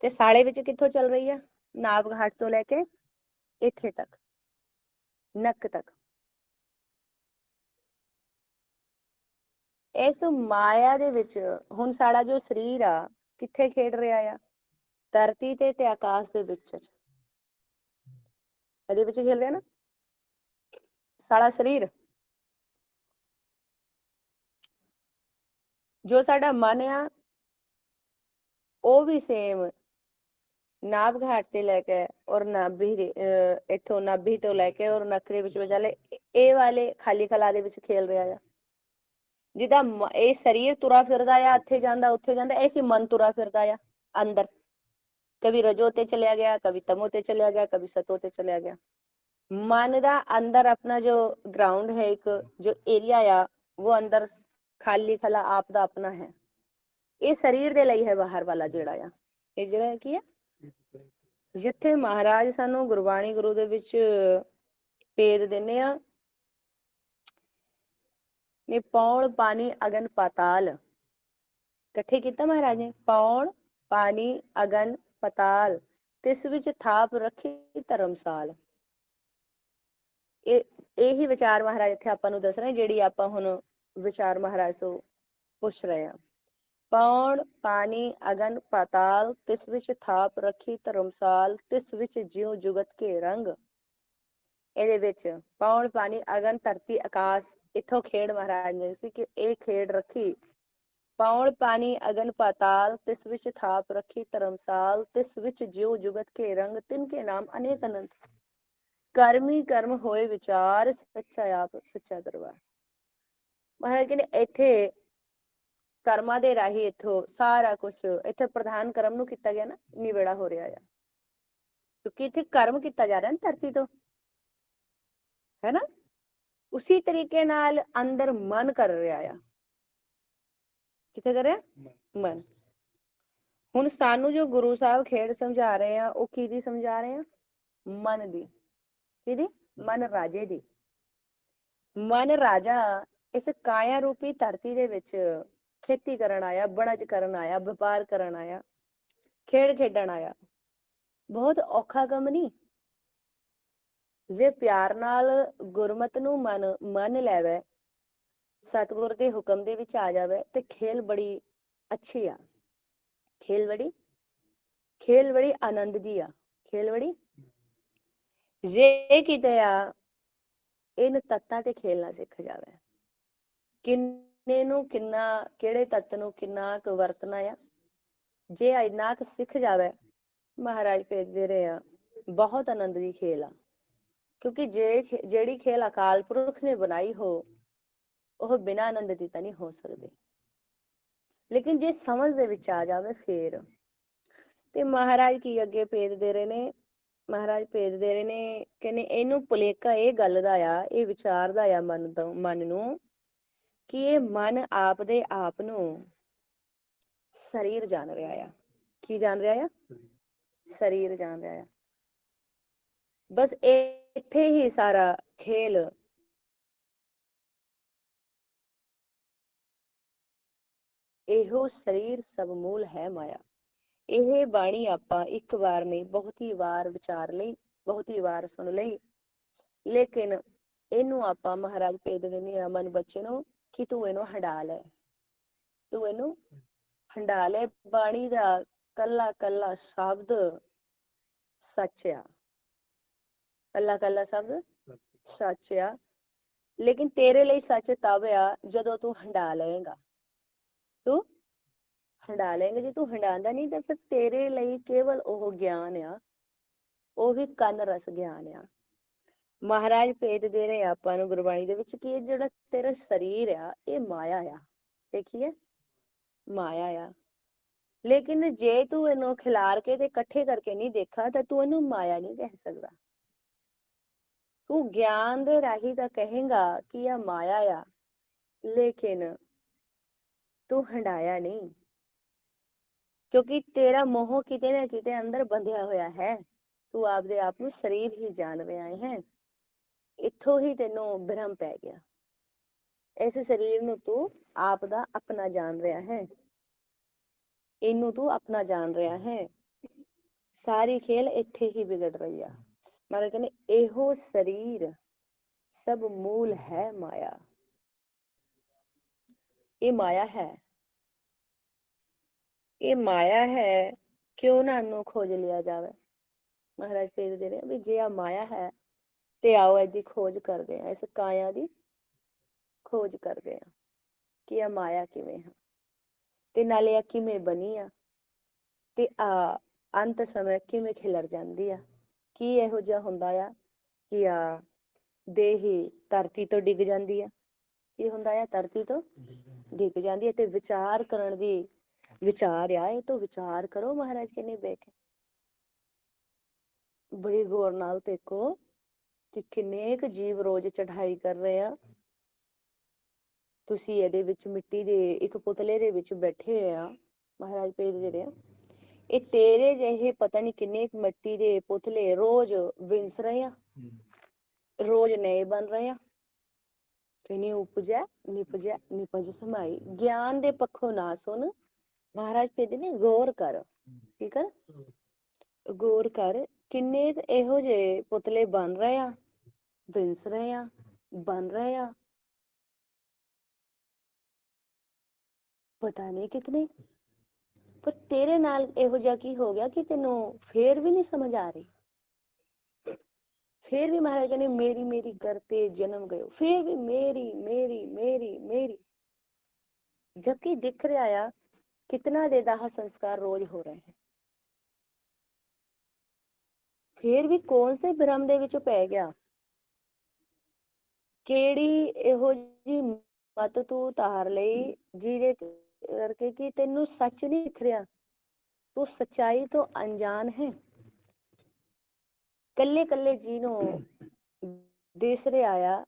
ਤੇ ਸਾਲੇ ਵਿੱਚ ਕਿੱਥੋਂ ਚੱਲ ਰਹੀ ਆ? ਨਾਭ ਘਾਟ ਤੋਂ ਲੈ ਕੇ ਇੱਥੇ ਤੱਕ, ਨੱਕ ਤੱਕ। ਇਸ ਮਾਇਆ ਦੇ ਵਿੱਚ ਹੁਣ ਸਾਡਾ ਜੋ ਸਰੀਰ ਆ ਕਿੱਥੇ ਖੇਡ ਰਿਹਾ ਆ? ਧਰਤੀ ਤੇ ਆਕਾਸ਼ ਦੇ ਵਿੱਚ। ਇਹਦੇ ਵਿੱਚ ਖੇਲ ਰਿਹਾ ਨਾ ਸਾਡਾ ਸਰੀਰ। ਜੋ ਸਾਡਾ ਮਨ ਆ ਉਹ ਵੀ ਸੇਮ ਨਾਭ ਘਾਟ ਤੇ ਲੈ ਕੇ ਔਰ ਨਾਭੀ ਇੱਥੋਂ ਨਾਭੀ ਤੋਂ ਲੈ ਕੇ ਔਰ ਨੱਕ ਦੇ ਵਿੱਚ ਵਿਚਾਲੇ ਇਹ ਵਾਲੇ ਖਾਲੀ ਕਲਾ ਦੇ ਵਿੱਚ ਖੇਲ ਰਿਹਾ ਆ। ਜਿੱਦਾਂ ਇਹ ਸਰੀਰ ਤੁਰਾ ਫਿਰਦਾ ਆ, ਇੱਥੇ ਜਾਂਦਾ ਉੱਥੇ ਜਾਂਦਾ, ਐਸੀ ਮਨ ਤੁਰਾ ਫਿਰਦਾ ਆ ਅੰਦਰ। ਕभी रजो ते चलिया गया, कभी तमो ते चलिया गया, कभी सतो ते चलिया गया। मन का अंदर अपना जो ग्राउंड है, एक जो एरिया आ वो अंदर खाली खला आप दा अपना है। ये शरीर दे ਲਈ है बाहर वाला ਜਿਹੜਾ ਆ ਇਹ ਜਿਹੜਾ ਕੀ ਆ ਜਿੱਥੇ ਮਹਾਰਾਜ ਸਾਨੂੰ ਗੁਰਬਾਣੀ ਗੁਰੂ ਦੇ ਵਿੱਚ ਭੇਦ ਦਿੰਨੇ ਆ ਨੇ ਪੌਣ ਪਾਣੀ ਅਗਨ ਪਾਤਾਲ ਇਕੱਠੇ ਕੀਤਾ ਮਹਾਰਾਜ ਨੇ। ਪੌਣ ਪਾਣੀ ਅਗਨ ਪਤਾਲ ਤਿਸ ਵਿੱਚ ਥਾਪ ਰੱਖੀ ਧਰਮਸਾਲ। ਇਹੀ ਵਿਚਾਰ ਮਹਾਰਾਜ ਇੱਥੇ ਆਪਾਂ ਨੂੰ ਦੱਸ ਰਹੇ, ਜਿਹੜੀ ਆਪਾਂ ਹੁਣ ਵਿਚਾਰ ਮਹਾਰਾਜ ਤੋਂ ਪੁੱਛ ਰਹੇ ਆ। ਪੌਣ ਪਾਣੀ ਅਗਨ ਪਾਤਾਲ ਤਿਸ ਵਿੱਚ ਥਾਪ ਰੱਖੀ ਧਰਮਸਾਲ, ਤਿਸ ਵਿੱਚ ਜਿਉ ਜੁਗਤ ਕੇ ਰੰਗ। ਇਹਦੇ ਵਿੱਚ ਪੌਣ ਪਾਣੀ ਅਗਨ ਧਰਤੀ ਆਕਾਸ਼ ਇੱਥੋਂ ਖੇਡ ਮਹਾਰਾਜ ਨੇ ਸੀ ਕਿ ਇਹ ਖੇਡ ਰੱਖੀ। ਪੌਣ ਪਾਣੀ ਅਗਨ ਪਾਤਾਲ ਤਿਸ ਵਿੱਚ ਥਾਪ ਰੱਖੀ ਧਰਮਸਾਲ, ਤਿਸ ਵਿੱਚ ਜਿਉ ਜੁਗਤ ਕੇ ਰੰਗ, ਤਿਨ ਕੇ ਨਾਮ ਅਨੇਕ ਅਨੰਤ। ਕਰਮੀ ਕਰਮ ਹੋਏ ਵਿਚਾਰ, ਸੱਚਾ ਆਪ ਸੱਚਾ ਦਰਬਾਰ। ਮਹਾਰਾਜ ਕਹਿੰਦੇ ਇੱਥੇ ਕਰਮਾਂ ਦੇ ਰਾਹੀਂ ਇੱਥੋਂ ਸਾਰਾ ਕੁਝ ਇੱਥੇ ਪ੍ਰਧਾਨ ਕਰਮ ਨੂੰ ਕੀਤਾ ਗਿਆ ਨਾ, ਨਿਬੇੜਾ ਹੋ ਰਿਹਾ ਆ ਕਿਉਂਕਿ ਇੱਥੇ ਕਰਮ ਕੀਤਾ ਜਾ ਰਿਹਾ ਨਾ ਧਰਤੀ ਤੋਂ, ਹੈ ਨਾ। ਉਸੀ ਤਰੀਕੇ ਨਾਲ ਅੰਦਰ ਮਨ ਕਰ ਰਿਹਾ ਆ। ਕਿੱਥੇ ਕਰ ਰਿਹਾ? ਮਨ। ਹੁਣ ਸਾਨੂੰ ਜੋ ਗੁਰੂ ਸਾਹਿਬ ਖੇਡ ਸਮਝਾ ਰਹੇ ਆ ਉਹ ਕਿਹਦੀ ਸਮਝਾ ਰਹੇ ਆ? ਮਨ ਦੀ। ਕਿਹਦੀ? ਮਨ ਰਾਜੇ ਦੀ। ਮਨ ਰਾਜਾ ਇਸ ਕਾਇਆ ਰੂਪੀ ਧਰਤੀ ਦੇ ਵਿੱਚ ਖੇਤੀ ਕਰਨ ਆਇਆ, ਬਣਜ ਕਰਨ ਆਇਆ, ਵਪਾਰ ਕਰਨ ਆਇਆ, ਖੇਡ ਖੇਡਣ ਆਇਆ। ਬਹੁਤ ਔਖਾ ਕੰਮ ਨਹੀਂ। ਜੇ ਪਿਆਰ ਨਾਲ ਗੁਰਮਤ ਨੂੰ ਮੰਨ ਲੈਵੇ, ਸਤਿਗੁਰ ਦੇ ਹੁਕਮ ਦੇ ਵਿੱਚ ਆ ਜਾਵੇ ਤੇ ਖੇਲ ਬੜੀ ਅੱਛੀ ਆ। ਖੇਲ ਬੜੀ ਆਨੰਦ ਦੀ ਆ। ਖੇਲ ਬੜੀ ਜੇ ਕਿਤੇ ਆ ਇਹਨ ਤੱਤਾਂ ਤੇ ਖੇਲਣਾ ਸਿੱਖ ਜਾਵੇ। ਕਿੰਨੇ ਨੂੰ ਕਿੰਨਾ, ਕਿਹੜੇ ਤੱਤ ਨੂੰ ਕਿੰਨਾ ਕੁ ਵਰਤਣਾ ਆ, ਜੇ ਇੰਨਾ ਕੁ ਸਿੱਖ ਜਾਵੇ ਮਹਾਰਾਜ ਭੇਜਦੇ ਰਹੇ ਆ, ਬਹੁਤ ਆਨੰਦ ਦੀ ਖੇਲ ਆ। ਕਿਉਂਕਿ ਜਿਹੜੀ ਖੇਲ ਅਕਾਲ ਪੁਰਖ ਨੇ ਬਣਾਈ ਹੋ ਉਹ ਬਿਨਾਂ ਆਨੰਦ ਦੀ ਤਾਂ ਨਹੀਂ ਹੋ ਸਕਦੀ। ਲੇਕਿਨ ਜੇ ਸਮਝ ਦੇ ਵਿੱਚ ਆ ਜਾਵੇ ਫੇਰ। ਤੇ ਮਹਾਰਾਜ ਕੀ ਅੱਗੇ ਭੇਦ ਦੇ ਰਹੇ ਨੇ? ਮਹਾਰਾਜ ਭੇਦ ਦੇ ਰਹੇ ਨੇ, ਕਹਿੰਦੇ ਇਹਨੂੰ ਭੁਲੇਖਾ ਇਹ ਗੱਲ ਦਾ ਆ, ਇਹ ਵਿਚਾਰ ਦਾ ਆ ਮਨ ਨੂੰ ਕਿ ਇਹ ਮਨ ਆਪ ਦੇ ਆਪ ਨੂੰ ਸਰੀਰ ਜਾਣ ਰਿਹਾ ਆ। ਕੀ ਜਾਣ ਰਿਹਾ ਆ? ਸਰੀਰ ਜਾਣ ਰਿਹਾ ਆ। ਬਸ ਇੱਥੇ ਹੀ ਸਾਰਾ ਖੇਲ ਇਹੋ ਸਰੀਰ ਸਭ ਮੂਲ ਹੈ ਮਾਇਆ। ਇਹ ਬਾਣੀ ਆਪਾਂ ਇੱਕ ਵਾਰ ਨਹੀਂ ਬਹੁਤੀ ਵਾਰ ਵਿਚਾਰ ਲਈ, ਬਹੁਤੀ ਵਾਰ ਸੁਣ ਲਈ, ਲੇਕਿਨ ਇਹਨੂੰ ਆਪਾਂ ਮਹਾਰਾਜ ਭੇਜ ਦਿੰਦੇ ਆ ਮਨ ਬੱਚੇ ਨੂੰ ਕਿ ਤੂੰ ਇਹਨੂੰ ਹੰਡਾ ਲੈ, ਤੂੰ ਇਹਨੂੰ ਹੰਡਾ ਲੈ। ਬਾਣੀ ਦਾ ਕੱਲਾ ਕੱਲਾ ਸ਼ਬਦ ਸੱਚ ਆ, ਕੱਲਾ ਕੱਲਾ ਸ਼ਬਦ ਸੱਚ ਆ। ਲੇਕਿਨ ਤੇਰੇ ਲਈ ਸੱਚ ਤਬ ਆ ਜਦੋਂ ਤੂੰ ਹੰਡਾ ਲਏਗਾ। ਤੂੰ ਹੰਡਾ ਲਏਗਾ, ਜੇ ਤੂੰ ਹੰਡਾਉਂਦਾ ਨਹੀਂ ਤਾਂ ਫਿਰ ਤੇਰੇ ਲਈ ਕੇਵਲ ਉਹ ਗਿਆਨ ਆ, ਉਹ ਵੀ ਕੰਨ ਰਸ ਗਿਆਨ ਆ। ਮਹਾਰਾਜ ਭੇਦ ਦੇ ਰਹੇ ਆਪਾਂ ਨੂੰ ਗੁਰਬਾਣੀ ਦੇ ਵਿੱਚ ਕਿ ਇਹ ਜਿਹੜਾ ਤੇਰਾ ਸਰੀਰ ਆ ਇਹ ਮਾਇਆ ਆ। ਦੇਖੀਏ ਮਾਇਆ ਆ, ਲੇਕਿਨ ਜੇ ਤੂੰ ਇਹਨੂੰ ਖਿਲਾਰ ਕੇ ਤੇ ਇਕੱਠੇ ਕਰਕੇ ਨਹੀਂ ਦੇਖਾ ਤਾਂ ਤੂੰ ਇਹਨੂੰ ਮਾਇਆ ਨਹੀਂ ਕਹਿ ਸਕਦਾ। ਤੂੰ ਗਿਆਨ ਦੇ ਰਾਹੀਂ ਤਾਂ ਕਹੇਗਾ ਕਿ ਇਹ ਮਾਇਆ ਆ, ਲੇਕਿਨ ਤੂੰ ਹੰਡਾਇਆ ਨਹੀਂ, ਕਿਉਂਕਿ ਤੇਰਾ ਮੋਹ ਕਿਤੇ ਨਾ ਕਿਤੇ ਅੰਦਰ ਬੰਧਿਆ ਹੋਇਆ ਹੈ। ਤੂੰ ਆਪਦੇ ਆਪ ਨੂੰ ਸਰੀਰ ਹੀ ਜਾਣ ਰਿਹਾ ਹੈ। ਇੱਥੋਂ ਹੀ ਤੈਨੂੰ ਭਰਮ ਪੈ ਗਿਆ। ਇਸ ਸਰੀਰ ਨੂੰ ਤੂੰ ਆਪ ਦਾ ਆਪਣਾ ਜਾਣ ਰਿਹਾ ਹੈ, ਇਹਨੂੰ ਤੂੰ ਆਪਣਾ ਜਾਣ ਰਿਹਾ ਹੈ। ਸਾਰੀ ਖੇਲ ਇੱਥੇ ਹੀ ਵਿਗੜ ਰਹੀ ਆ। ਮਹਾਰਾਜ ਕਹਿੰਦੇ ਇਹੋ ਸਰੀਰ ਸਭ ਮੂਲ ਹੈ ਮਾਇਆ। ਇਹ ਮਾਇਆ ਹੈ, ਇਹ ਮਾਇਆ ਹੈ, ਕਿਉਂ ਨਾ ਨੂੰ ਖੋਜ ਲਿਆ ਜਾਵੇ। ਮਹਾਰਾਜ ਭੇਜ ਦੇ ਰਹੇ ਵੀ ਜੇ ਆ ਮਾਇਆ ਹੈ ਤੇ ਆਓ ਇਹਦੀ ਖੋਜ ਕਰਦੇ ਆ, ਇਸ ਕਾਇਆ ਦੀ ਖੋਜ ਕਰਦੇ ਆ ਕਿ ਆ ਮਾਇਆ ਕਿਵੇਂ ਹੈ ਤੇ ਨਾਲੇ ਆ ਕਿਵੇਂ ਬਣੀ ਆ ਤੇ ਆ ਅੰਤ ਸਮੇਂ ਕਿਵੇਂ ਖਿਲਰ ਜਾਂਦੀ ਆ। ਕੀ ਇਹੋ ਜਿਹਾ ਹੁੰਦਾ ਆ ਕਿ ਆ ਦੇਹੀ ਧਰਤੀ ਤੋਂ ਡਿੱਗ ਜਾਂਦੀ ਆ। ਕੀ ਹੁੰਦਾ ਆ? ਧਰਤੀ ਤੋਂ ਡਿੱਗ ਜਾਂਦੀ ਹੈ ਤੇ ਵਿਚਾਰ ਕਰਨ ਦੀ ਵਿਚਾਰ ਆ, ਇਹ ਤੋਂ ਵਿਚਾਰ ਕਰੋ। ਮਹਾਰਾਜ ਕਹਿੰਦੇ ਬਹਿ ਕੇ ਬੜੀ ਗੌਰ ਨਾਲ ਦੇਖੋ ਕਿ ਕਿੰਨੇ ਕੁ ਜੀਵ ਰੋਜ਼ ਚੜਾਈ ਕਰ ਰਹੇ ਆ। ਤੁਸੀਂ ਇਹਦੇ ਵਿੱਚ ਮਿੱਟੀ ਦੇ ਇੱਕ ਪੁਤਲੇ ਦੇ ਵਿੱਚ ਬੈਠੇ ਆ। ਮਹਾਰਾਜ ਭੇਜ ਦੇ ਰਹੇ ਆ ਇਹ ਤੇਰੇ ਜਿਹੇ ਪਤਾ ਨਹੀਂ ਕਿੰਨੇ ਮਿੱਟੀ ਦੇ ਪੁਤਲੇ ਰੋਜ਼ ਵਿੰਸ ਰਹੇ ਆ, ਰੋਜ਼ ਨਏ ਬਣ ਰਹੇ ਆ। ਕਿੰਨੀ ਉਪਜੈ ਨਿਪਜੈ ਨਿਪਜ ਸਮਾਈ। ਗਿਆਨ ਦੇ ਪੱਖੋਂ ਨਾ ਸੁਣ, ਮਹਾਰਾਜ ਭੇਜਦੇ ਨੇ ਗੌਰ ਕਰ। ਠੀਕ ਹੈ, ਗੌਰ ਕਰ ਕਿੰਨੇ ਇਹੋ ਜਿਹੇ ਪੁਤਲੇ ਬਣ ਰਹੇ ਆ, ਵਿੰਸ ਰਹੇ ਆ, ਬਣ ਰਹੇ ਆ, ਪਤਾ ਨਹੀਂ ਕਿਤਨੇ। ਪਰ ਤੇਰੇ ਨਾਲ ਇਹੋ ਜਿਹਾ ਕੀ ਹੋ ਗਿਆ ਕਿ ਤੈਨੂੰ ਫੇਰ ਵੀ ਨਹੀਂ ਸਮਝ ਆ ਰਹੀ। ਫੇਰ ਵੀ ਮਹਾਰਾਜ ਕਹਿੰਦੇ ਮੇਰੀ ਮੇਰੀ ਕਰਤੇ ਜਨਮ ਗਏ, ਫੇਰ ਵੀ ਮੇਰੀ ਮੇਰੀ ਮੇਰੀ ਮੇਰੀ। ਜਬਕਿ ਦਿਖ ਰਿਹਾ ਆ ਕਿਤਨਾ ਦੇ ਦਾਹ ਸੰਸਕਾਰ ਰੋਜ਼ ਹੋ ਰਹੇ हैं। ਫੇਰ ਵੀ ਕੌਣ ਸੇ ਭਰਮ ਦੇ ਵਿੱਚ ਪੈ ਗਿਆ? ਕਿਹੜੀ ਇਹੋ ਜਿਹੀ ਮਤ ਤੂੰ ਉਤਾਰ ਲਈ ਜਿਹਦੇ ਕਰਕੇ ਕਿ ਤੈਨੂੰ ਸੱਚ ਨਹੀਂ ਦਿਖ ਰਿਹਾ, ਤੂੰ ਸੱਚਾਈ ਤੋਂ ਅਣਜਾਣ ਹੈ। ਕੱਲੇ ਕੱਲੇ ਜੀ ਨੂੰ ਦਿਸ ਰਿਹਾ ਆ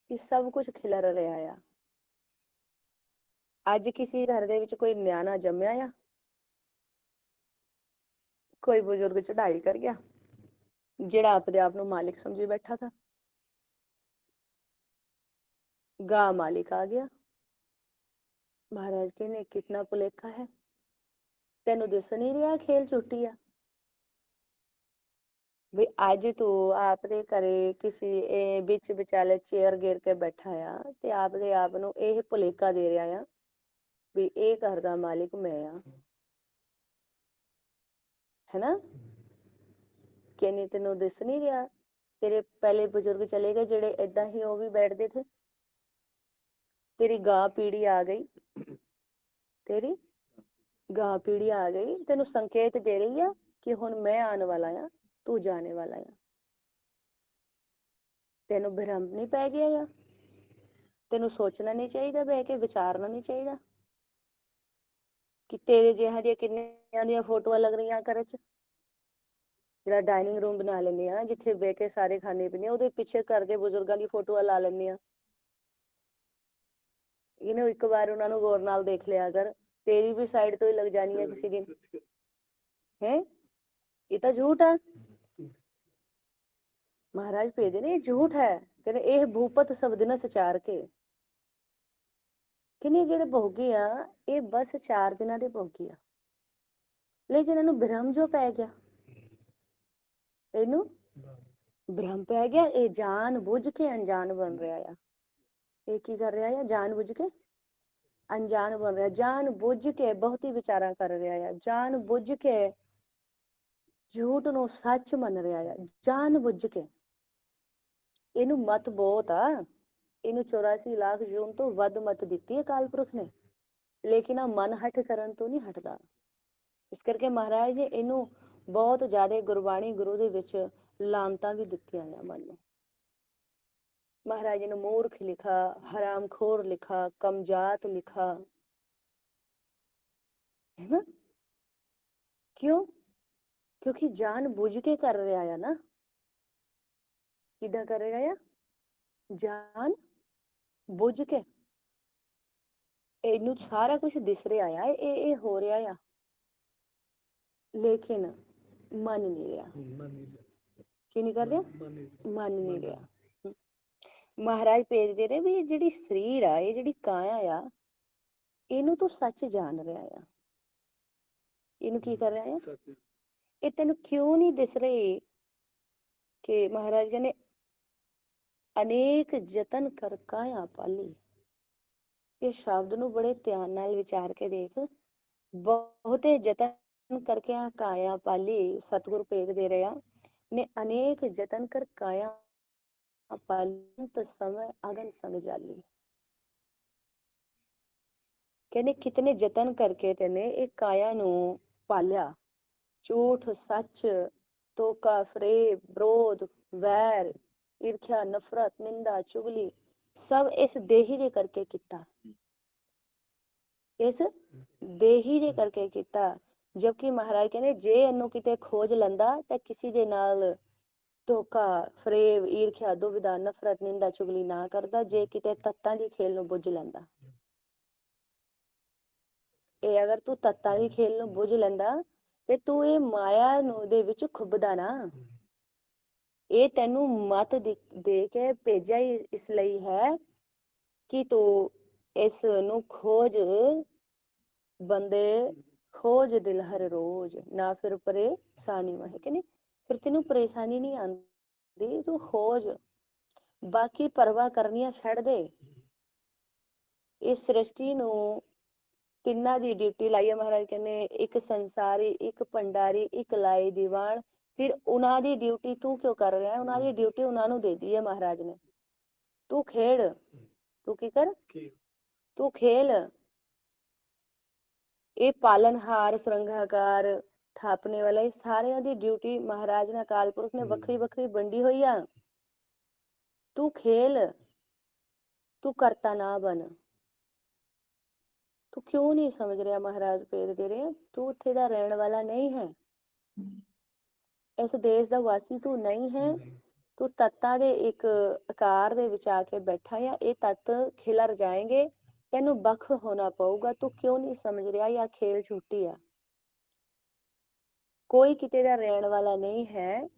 ਕਿ ਸਭ ਕੁਝ ਖਿਲਰ ਰਿਹਾ ਆ। ਅੱਜ ਕਿਸੇ ਘਰ ਦੇ ਵਿੱਚ ਕੋਈ ਨਿਆਣਾ ਜੰਮਿਆ ਆ, ਕੋਈ ਬਜ਼ੁਰਗ ਚੜਾਈ ਕਰ ਗਿਆ ਜਿਹੜਾ ਆਪਦੇ ਆਪ ਨੂੰ ਮਾਲਿਕ ਸਮਝੀ ਬੈਠਾ था। गा मालिक आ गया। महाराज कहने कितना भुलेखा है, तेनू दिस नहीं रहा खेल छुट्टी आ। भी अज तू आपदे घरे किसी बिच विचाले चेयर गिर के बैठा आ ते आपदे आप नू यह भुलेखा दे रहा आ भी ये घर का मालिक मैं आ, है ना। कहनी तेनू दिस नहीं रहा तेरे पहले बुजुर्ग चले गए जेड़े इदा ही वो भी बैठते थे। तेरी गां पीढ़ी आ गई, तेरी गां पीढ़ी आ गई, तेनू संकेत दे रही है कि हुण मैं आने वाला आ, तू जाने वाला आ। तेनू भ्रम नहीं पै गया या? तेनू सोचना नहीं चाहिए, बह के विचारना नहीं चाहिए कि तेरे जिहा दी किन्नियां दी फोटोआं लग रही घर च। ਜਿਹੜਾ ਡਾਈਨਿੰਗ ਰੂਮ ਬਣਾ ਲੈਂਦੇ ਆ ਜਿੱਥੇ ਬਹਿ ਕੇ ਸਾਰੇ ਖਾਣੇ ਪੀਣੇ, ਉਹਦੇ ਪਿੱਛੇ ਘਰ ਦੇ ਬਜ਼ੁਰਗਾਂ ਦੀ ਫੋਟੋਆਂ ਲਾ ਲੈਂਦੇ ਆ। ਇਹਨੂੰ ਇੱਕ ਵਾਰ ਉਹਨਾਂ ਨੂੰ ਗੌਰ ਨਾਲ ਦੇਖ ਲਿਆ ਕਰ, तेरी भी साइड तो ही लग जानी है किसी दिन है। ये तो झूठ है। महाराज भेजे ने झूठ है। कहने यह भूपत सब दिन सचार के कहने जेड़े भोगी आ ये बस 4 दिनों के भोगी आ, लेकिन इन्हू भ्रम जो पै गया, इनू ਭ੍ਰਮ ਪੈ ਗਿਆ। ਇਹ ਜਾਣ ਬੁੱਝ ਕੇ ਅਣਜਾਣ ਬਣ ਰਿਹਾ ਆ। ਇਹ ਕੀ ਕਰ ਰਿਹਾ ਆ? ਜਾਣ ਬੁੱਝ ਕੇ ਅਣਜਾਣ ਬਣ ਰਿਹਾ, ਜਾਣ ਬੁੱਝ ਕੇ ਬਹੁਤੀ ਵਿਚਾਰਾਂ ਕਰ ਰਿਹਾ ਆ, ਜਾਣ ਬੁੱਝ ਕੇ ਝੂਠ ਨੂੰ ਸੱਚ ਮੰਨ ਰਿਹਾ ਆ, ਜਾਣ ਬੁੱਝ ਕੇ। ਇਹਨੂੰ ਮਤ ਬਹੁਤ ਆ, ਇਹਨੂੰ 84 ਲੱਖ ਜੂਨ ਤੋਂ ਵੱਧ ਮਤ ਦਿੱਤੀ ਹੈ ਅਕਾਲ ਪੁਰਖ ਨੇ, ਲੇਕਿਨ ਆ ਮਨ ਹਟ ਕਰਨ ਤੋਂ ਨਹੀਂ ਹਟਦਾ। ਇਸ ਕਰਕੇ ਮਹਾਰਾਜ ਨੇ ਇਹਨੂੰ ਬਹੁਤ ਜ਼ਿਆਦਾ ਗੁਰਬਾਣੀ ਗੁਰੂ ਦੇ ਵਿੱਚ ਲਾਨਤਾਂ ਵੀ ਦਿੱਤੀਆਂ ਆ ਮਨ ਨੂੰ। महाराज ने मूर्ख लिखा, हरामखोर लिखा, कमजात लिखा, है ना? क्यों? क्योंकि जान बुझ के कर रहा है ना। किदा कर रहा है? जान बुझ के। इनू सारा कुछ दिस रहा है, ये हो रहा है, लेकिन मन नहीं रहा। की नहीं कर रहा? मन नहीं रहा। महाराज भेजते रहे भी जी शरीर आ, ये जी काया आ, इनू तू सच जान रहा है। इनू की कर रहा है? ये तेन क्यों नहीं दिस रही कि महाराज कहने अनेक जतन कर काया पाली। ये शब्द नू बड़े ध्यान नाल विचार के देख। बहुते जतन करके आ काया पाली, सतगुरु भेद दे रहा ने अनेक जतन कर काया पाली समय अगन संग जाली। कहने कितने जतन करके तेने एक काया नू पालिया। झूठ सच धोखा फरेब विरोध वैर ईर्ष्या नफरत निंदा चुगली सब इस देही दे करके किता, इस देही दे करके किता। जबकि महाराज कहने जे इनू किते खोज लंदा ते किसी दे नाल धोखा फरेब ईर्ष्या दुविधा नफरत निंदा चुगली ना करदा, जे किते तत्तां दी खेल नू बुझ लैंदा। ए अगर तू तत्तां दी खेल नू बुझ लैंदा ते तू ये माया नू दे विच खुबदा ना। ये तेनू मत दे के भेजा ही इस लई है कि तू इस नू खोज बंदे, खोज दिल हर रोज ना फिर परेशानी में है कि नहीं। फिर तेनू परेशानी नहीं आती, तू खोज, बाकी परवाह करनियां छड़ दे। इस सृष्टि नू तिन्ना दी ड्यूटी लाई है महाराज कहने, एक संसारी एक भंडारी एक लाई दीवान। फिर उन्हां दी ड्यूटी तू क्यों कर रहा है? उन्हां दी ड्यूटी उन्हां नू दे दी है महाराज ने। तू खेड़, तू की कर, तू खेल। ये पालनहार सरंगाकार थापने वाले सारे दी ड्यूटी महाराज ने अकाल पुरख ने वखरी वखरी बंडी हुई आ। तू खेल, तू करता ना बन। तू क्यों नहीं समझ रहा? महाराज भेद दे रहे, तू उत्थे दा रहने वाला नहीं है, इस देश दा वासी तू नहीं है। तू तत्तां दे एक आकार दे विच आके बैठा या ये तत्त खिलर जाएंगे, तेनू बख होना पऊगा। तू क्यों नहीं समझ रहा? या खेल छुट्टी आ। कोई किते दा रहने वाला नहीं है,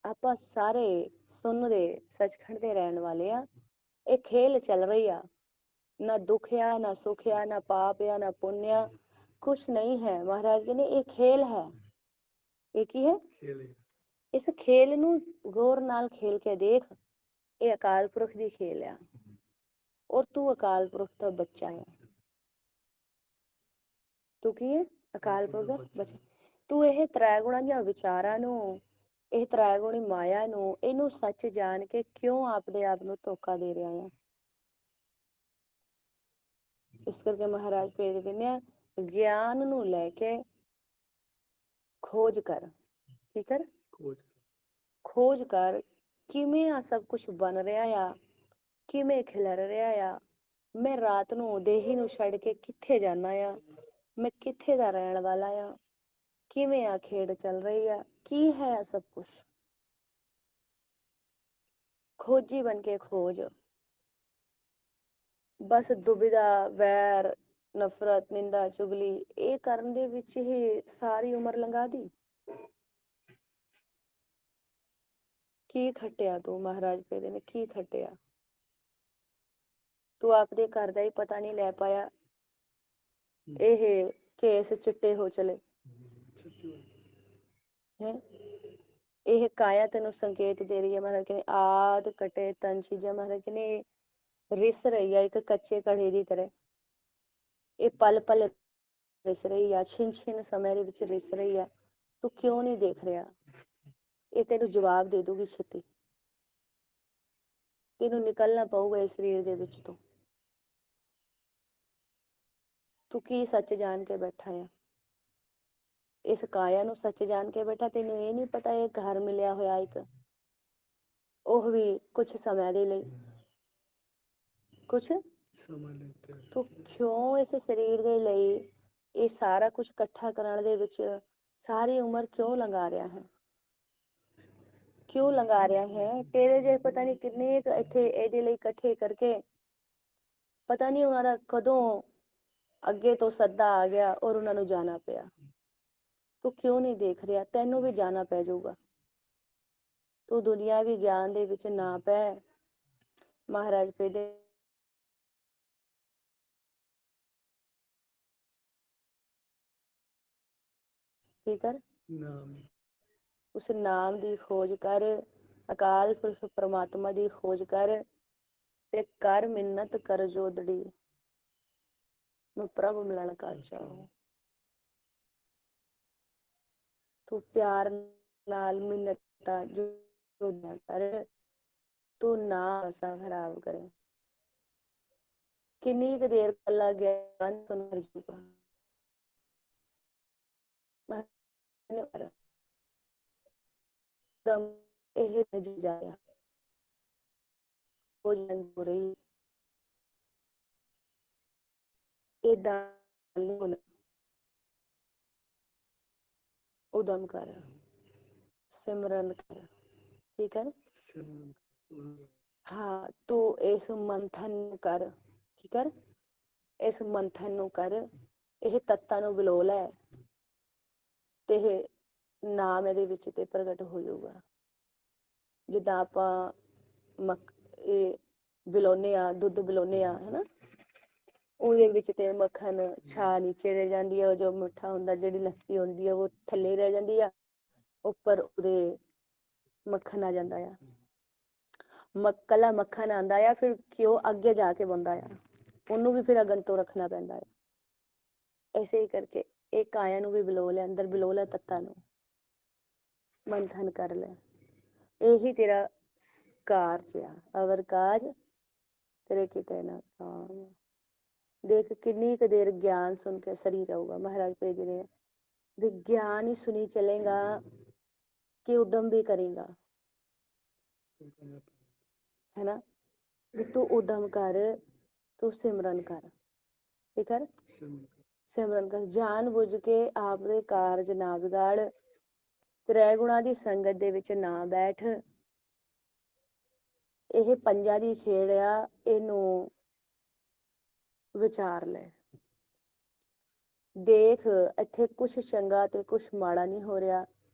आपां सारे सुन दे सचखंड दे रहने वाले आ। ये खेल चल रही आ, ना दुख आ ना सुख आ ना पाप आ ना पुण्य आ, कुछ नहीं है। महाराज जी ने ये खेल है, एक ही है खेल। इस खेल नू गौर नाल खेल के देख, ये अकाल पुरख दी खेल आ और तू अकाल पुरख दा बच्चा है। तू की है? अकाल पुरख दा बच्चा। तू ਇਹ ਤ੍ਰੈ ਗੁਣਾਂ ਦੀਆਂ ਵਿਚਾਰਾਂ ਨੂੰ, ਇਹ ਤ੍ਰੈ ਗੁਣੀ ਮਾਇਆ ਨੂੰ, ਇਹਨੂੰ ਸੱਚ ਜਾਣ ਕੇ ਕਿਉਂ ਆਪਦੇ ਆਪ ਨੂੰ ਧੋਖਾ ਦੇ ਰਿਹਾ ਆ? ਇਸ ਕਰਕੇ ਮਹਾਰਾਜ ਭੇਜ ਦਿੰਦੇ ਆ, ਗਿਆਨ ਨੂੰ ਲੈ ਕੇ ਖੋਜ ਕਰ। ਕੀ ਕਰ? ਖੋਜ ਕਰ ਕਿਵੇਂ ਆ ਸਭ ਕੁਝ ਬਣ ਰਿਹਾ ਆ, ਕਿਵੇਂ ਖਿਲਰ ਰਿਹਾ ਆ। ਮੈਂ ਰਾਤ ਨੂੰ ਦੇਹੀ ਨੂੰ ਛੱਡ ਕੇ ਕਿੱਥੇ ਜਾਣਾ ਆ, ਮੈਂ ਕਿੱਥੇ ਦਾ ਰਹਿਣ ਵਾਲਾ ਆ, ਕਿਵੇਂ ਆ ਖੇਡ ਚੱਲ ਰਹੀ ਆ, ਕੀ ਹੈ ਸਭ ਕੁਝ। ਖੋਜੀ ਬਣ ਕੇ ਖੋਜ। ਬਸ ਦੁਬਿਧਾ ਵੈਰ ਨਫ਼ਰਤ ਨਿੰਦਾ ਚੁਗਲੀ ਇਹ ਕਰਨ ਦੇ ਵਿੱਚ ਹੀ ਸਾਰੀ ਉਮਰ ਲੰਘਾ ਦੀ। ਕੀ ਖੱਟਿਆ ਤੂੰ? ਮਹਾਰਾਜ ਪੇਦੇ ਨੇ ਕੀ ਖੱਟਿਆ? ਤੂੰ ਆਪਦੇ ਘਰ ਦਾ ਹੀ ਪਤਾ ਨਹੀਂ ਲੈ ਪਾਇਆ, ਇਹ ਕੇਸ ਚਿੱਟੇ ਹੋ ਚਲੇ ਹੈ। ਇਹ ਕਾਇਆ ਤੈਨੂੰ ਸੰਕੇਤ ਦੇ ਰਹੀ ਹੈ। ਮਹਾਰਾਜ ਕਹਿੰਦੇ ਆਦ ਕਟੇ ਤਨ ਚੀਜ਼ਾਂ, ਮਹਾਰਾਜ ਕਹਿੰਦੇ ਰਿਸ ਰਹੀ ਆ ਇੱਕ ਕੱਚੇ ਕੜੇ ਦੀ ਤਰ੍ਹਾਂ। ਇਹ ਪਲ ਪਲ ਰਿਸ ਰਹੀ ਆ, ਛਿਨ ਛਿਨ ਸਮੇਂ ਦੇ ਵਿੱਚ ਰਿਸ ਰਹੀ ਆ। ਤੂੰ ਕਿਉਂ ਨਹੀਂ ਦੇਖ ਰਿਹਾ? ਇਹ ਤੈਨੂੰ ਜਵਾਬ ਦੇ ਦੂਗੀ ਛੇਤੀ। ਤੈਨੂੰ ਨਿਕਲਣਾ ਪਊਗਾ ਇਸ ਸਰੀਰ ਦੇ ਵਿੱਚ ਤੋਂ। ਤੂੰ ਕੀ ਸੱਚ ਜਾਣ ਕੇ ਬੈਠਾ ਆ? ਇਸ ਕਾਇਆ ਨੂੰ ਸੱਚ ਜਾਣ ਕੇ ਬੈਠਾ। ਤੈਨੂੰ ਇਹ ਨਹੀਂ ਪਤਾ ਇਹ ਘਰ ਮਿਲਿਆ ਹੋਇਆ ਇੱਕ, ਉਹ ਵੀ ਕੁਛ ਸਮੇਂ ਦੇ ਲਈ, ਕੁਛ ਤੂੰ ਕਿਉਂ ਇਸ ਸਰੀਰ ਦੇ ਲਈ ਇਹ ਸਾਰਾ ਕੁਝ ਇਕੱਠਾ ਕਰਨ ਦੇ ਵਿੱਚ ਸਾਰੀ ਉਮਰ ਕਿਉਂ ਲੰਘਾ ਰਿਹਾ ਹੈ? ਕਿਉਂ ਲੰਘਾ ਰਿਹਾ ਹੈ? ਤੇਰੇ ਜੇ ਪਤਾ ਨਹੀਂ ਕਿੰਨੇ ਇੱਥੇ ਇਹਦੇ ਲਈ ਇਕੱਠੇ ਕਰਕੇ, ਪਤਾ ਨਹੀਂ ਉਹਨਾਂ ਦਾ ਕਦੋਂ ਅੱਗੇ ਤੋਂ ਸੱਦਾ ਆ ਗਿਆ ਔਰ ਉਹਨਾਂ ਨੂੰ ਜਾਣਾ ਪਿਆ। ਤੂੰ ਕਿਉਂ ਨਹੀਂ ਦੇਖ ਰਿਹਾ? ਤੈਨੂੰ ਵੀ ਜਾਣਾ ਪੈ ਜਾਊਗਾ। ਤੂੰ ਦੁਨੀਆਵੀ ਗਿਆਨ ਦੇ ਵਿੱਚ ਨਾ ਪੈ। ਮਹਾਰਾਜ ਕਹਿੰਦੇ ਕੀ ਕਰ? ਉਸ ਨਾਮ ਦੀ ਖੋਜ ਕਰ, ਅਕਾਲ ਪੁਰਖ ਪ੍ਰਮਾਤਮਾ ਦੀ ਖੋਜ ਕਰ ਤੇ ਕਰ ਮਿੰਨਤ ਕਰ ਜੋਦੜੀ, ਮੈਂ ਪ੍ਰਭ ਮਿਲਣ ਕਾ ਚਾਹੂੰ। ਤੂੰ ਪਿਆਰ ਨਾਲ ਮਿੰਨਤਾਂ ਜੋਦਿਆ ਕਰ, ਤੂੰ ਨਾ ਆਸਾ ਖਰਾਬ ਕਰੇ। ਕਿੰਨੀ ਕੁ ਦੇਰ ਕੱਲਾ ਗਿਆਨ ਤੁਹਾਨੂੰ ਮਿਲ ਜੂਗਾ। ਇਹ ਨਜੀ ਜਾਇਆ ਹੋ ਜਾਂਦੀ ਰਹੀ ਏਦਾਂ ਉਦਮ ਕਰ, ਸਿਮਰਨ ਕਰ। ਕੀ ਕਰ? ਹਾਂ, ਤੂੰ ਇਸ ਮੰਥਨ ਨੂੰ ਕਰ। ਕੀ ਕਰ? ਇਸ ਮੰਥਨ ਨੂੰ ਕਰ। ਇਹ ਤੱਤਾਂ ਨੂੰ ਬਿਲੋ ਲੈ ਤੇ ਇਹ ਨਾਮ ਇਹਦੇ ਵਿੱਚ ਤੇ ਪ੍ਰਗਟ ਹੋ ਜਾਊਗਾ। ਜਿੱਦਾਂ ਆਪਾਂ ਇਹ ਬਿਲੋਨੇ ਆ, ਦੁੱਧ ਬਿਲੋਨੇ ਆ, ਹਨਾ, ਉਹਦੇ ਵਿੱਚ ਤੇ ਮੱਖਣ ਛਾਂ ਨੀਚੇ ਰਹਿ ਜਾਂਦੀ ਆ, ਜੋ ਮਿੱਠਾ ਹੁੰਦਾ, ਜਿਹੜੀ ਲੱਸੀ ਹੁੰਦੀ ਆ ਉਹ ਥੱਲੇ ਰਹਿ ਜਾਂਦੀ ਆ, ਉੱਪਰ ਉਹਦੇ ਮੱਖਣ ਆ ਜਾਂਦਾ ਆ। ਕੱਲਾ ਮੱਖਣ ਆਉਂਦਾ ਆ, ਫਿਰ ਘਿਓ ਅੱਗੇ ਜਾ ਕੇ ਬਣਦਾ ਆ, ਉਹਨੂੰ ਵੀ ਫਿਰ ਅਗਨ ਤੋਂ ਰੱਖਣਾ ਪੈਂਦਾ ਆ। ਐਸੇ ਹੀ ਕਰਕੇ ਇਹ ਕਾਇਆ ਨੂੰ ਵੀ ਬਿਲੋ ਲੈ, ਅੰਦਰ ਬਿਲੋ ਲੈ, ਤੱਤਾਂ ਨੂੰ ਮੰਥਨ ਕਰ ਲੈ। ਇਹੀ ਤੇਰਾ ਕਾਰਜ ਆ, ਅਵਰ ਕਾਜ ਤੇਰੇ ਕਿਤੇ ਨਾ ਕਾਮ। ਦੇਖ ਕਿੰਨੀ ਕੁ ਦੇਰ ਗਿਆਨ ਸੁਣ ਕੇ ਸਰੀ ਜਾਊਗਾ। ਮਹਾਰਾਜ ਭੇਜ ਰਹੇ ਵਿਗਿਆਨ ਹੀ ਸੁਣੀ ਚਲੇਗਾ कि उद्यम भी करेगा, है ना। भी तू उद्यम कर, तू सिमरन कर। ਕੀ ਕਰ? ਸਿਮਰਨ ਕਰ। ਜਾਣ ਬੁੱਝ ਕੇ ਆਪਦੇ ਕਾਰਜ ਨਾ ਵਿਗਾੜ, ਤ੍ਰੈ ਗੁਣਾ ਦੀ ਸੰਗਤ ਦੇ ਵਿੱਚ ਨਾ ਬੈਠ। ਇਹ ਪੰਜਾਂ ਦੀ ਖੇਡ ਆ, ਇਹਨੂੰ ਵਿਚਾਰ ਲੈ। ਦੇਖ ਇੱਥੇ ਕੁਛ ਚੰਗਾ ਤੇ ਕੁਛ ਮਾੜਾ ਨਹੀਂ ਹੋ ਰਿਹਾ,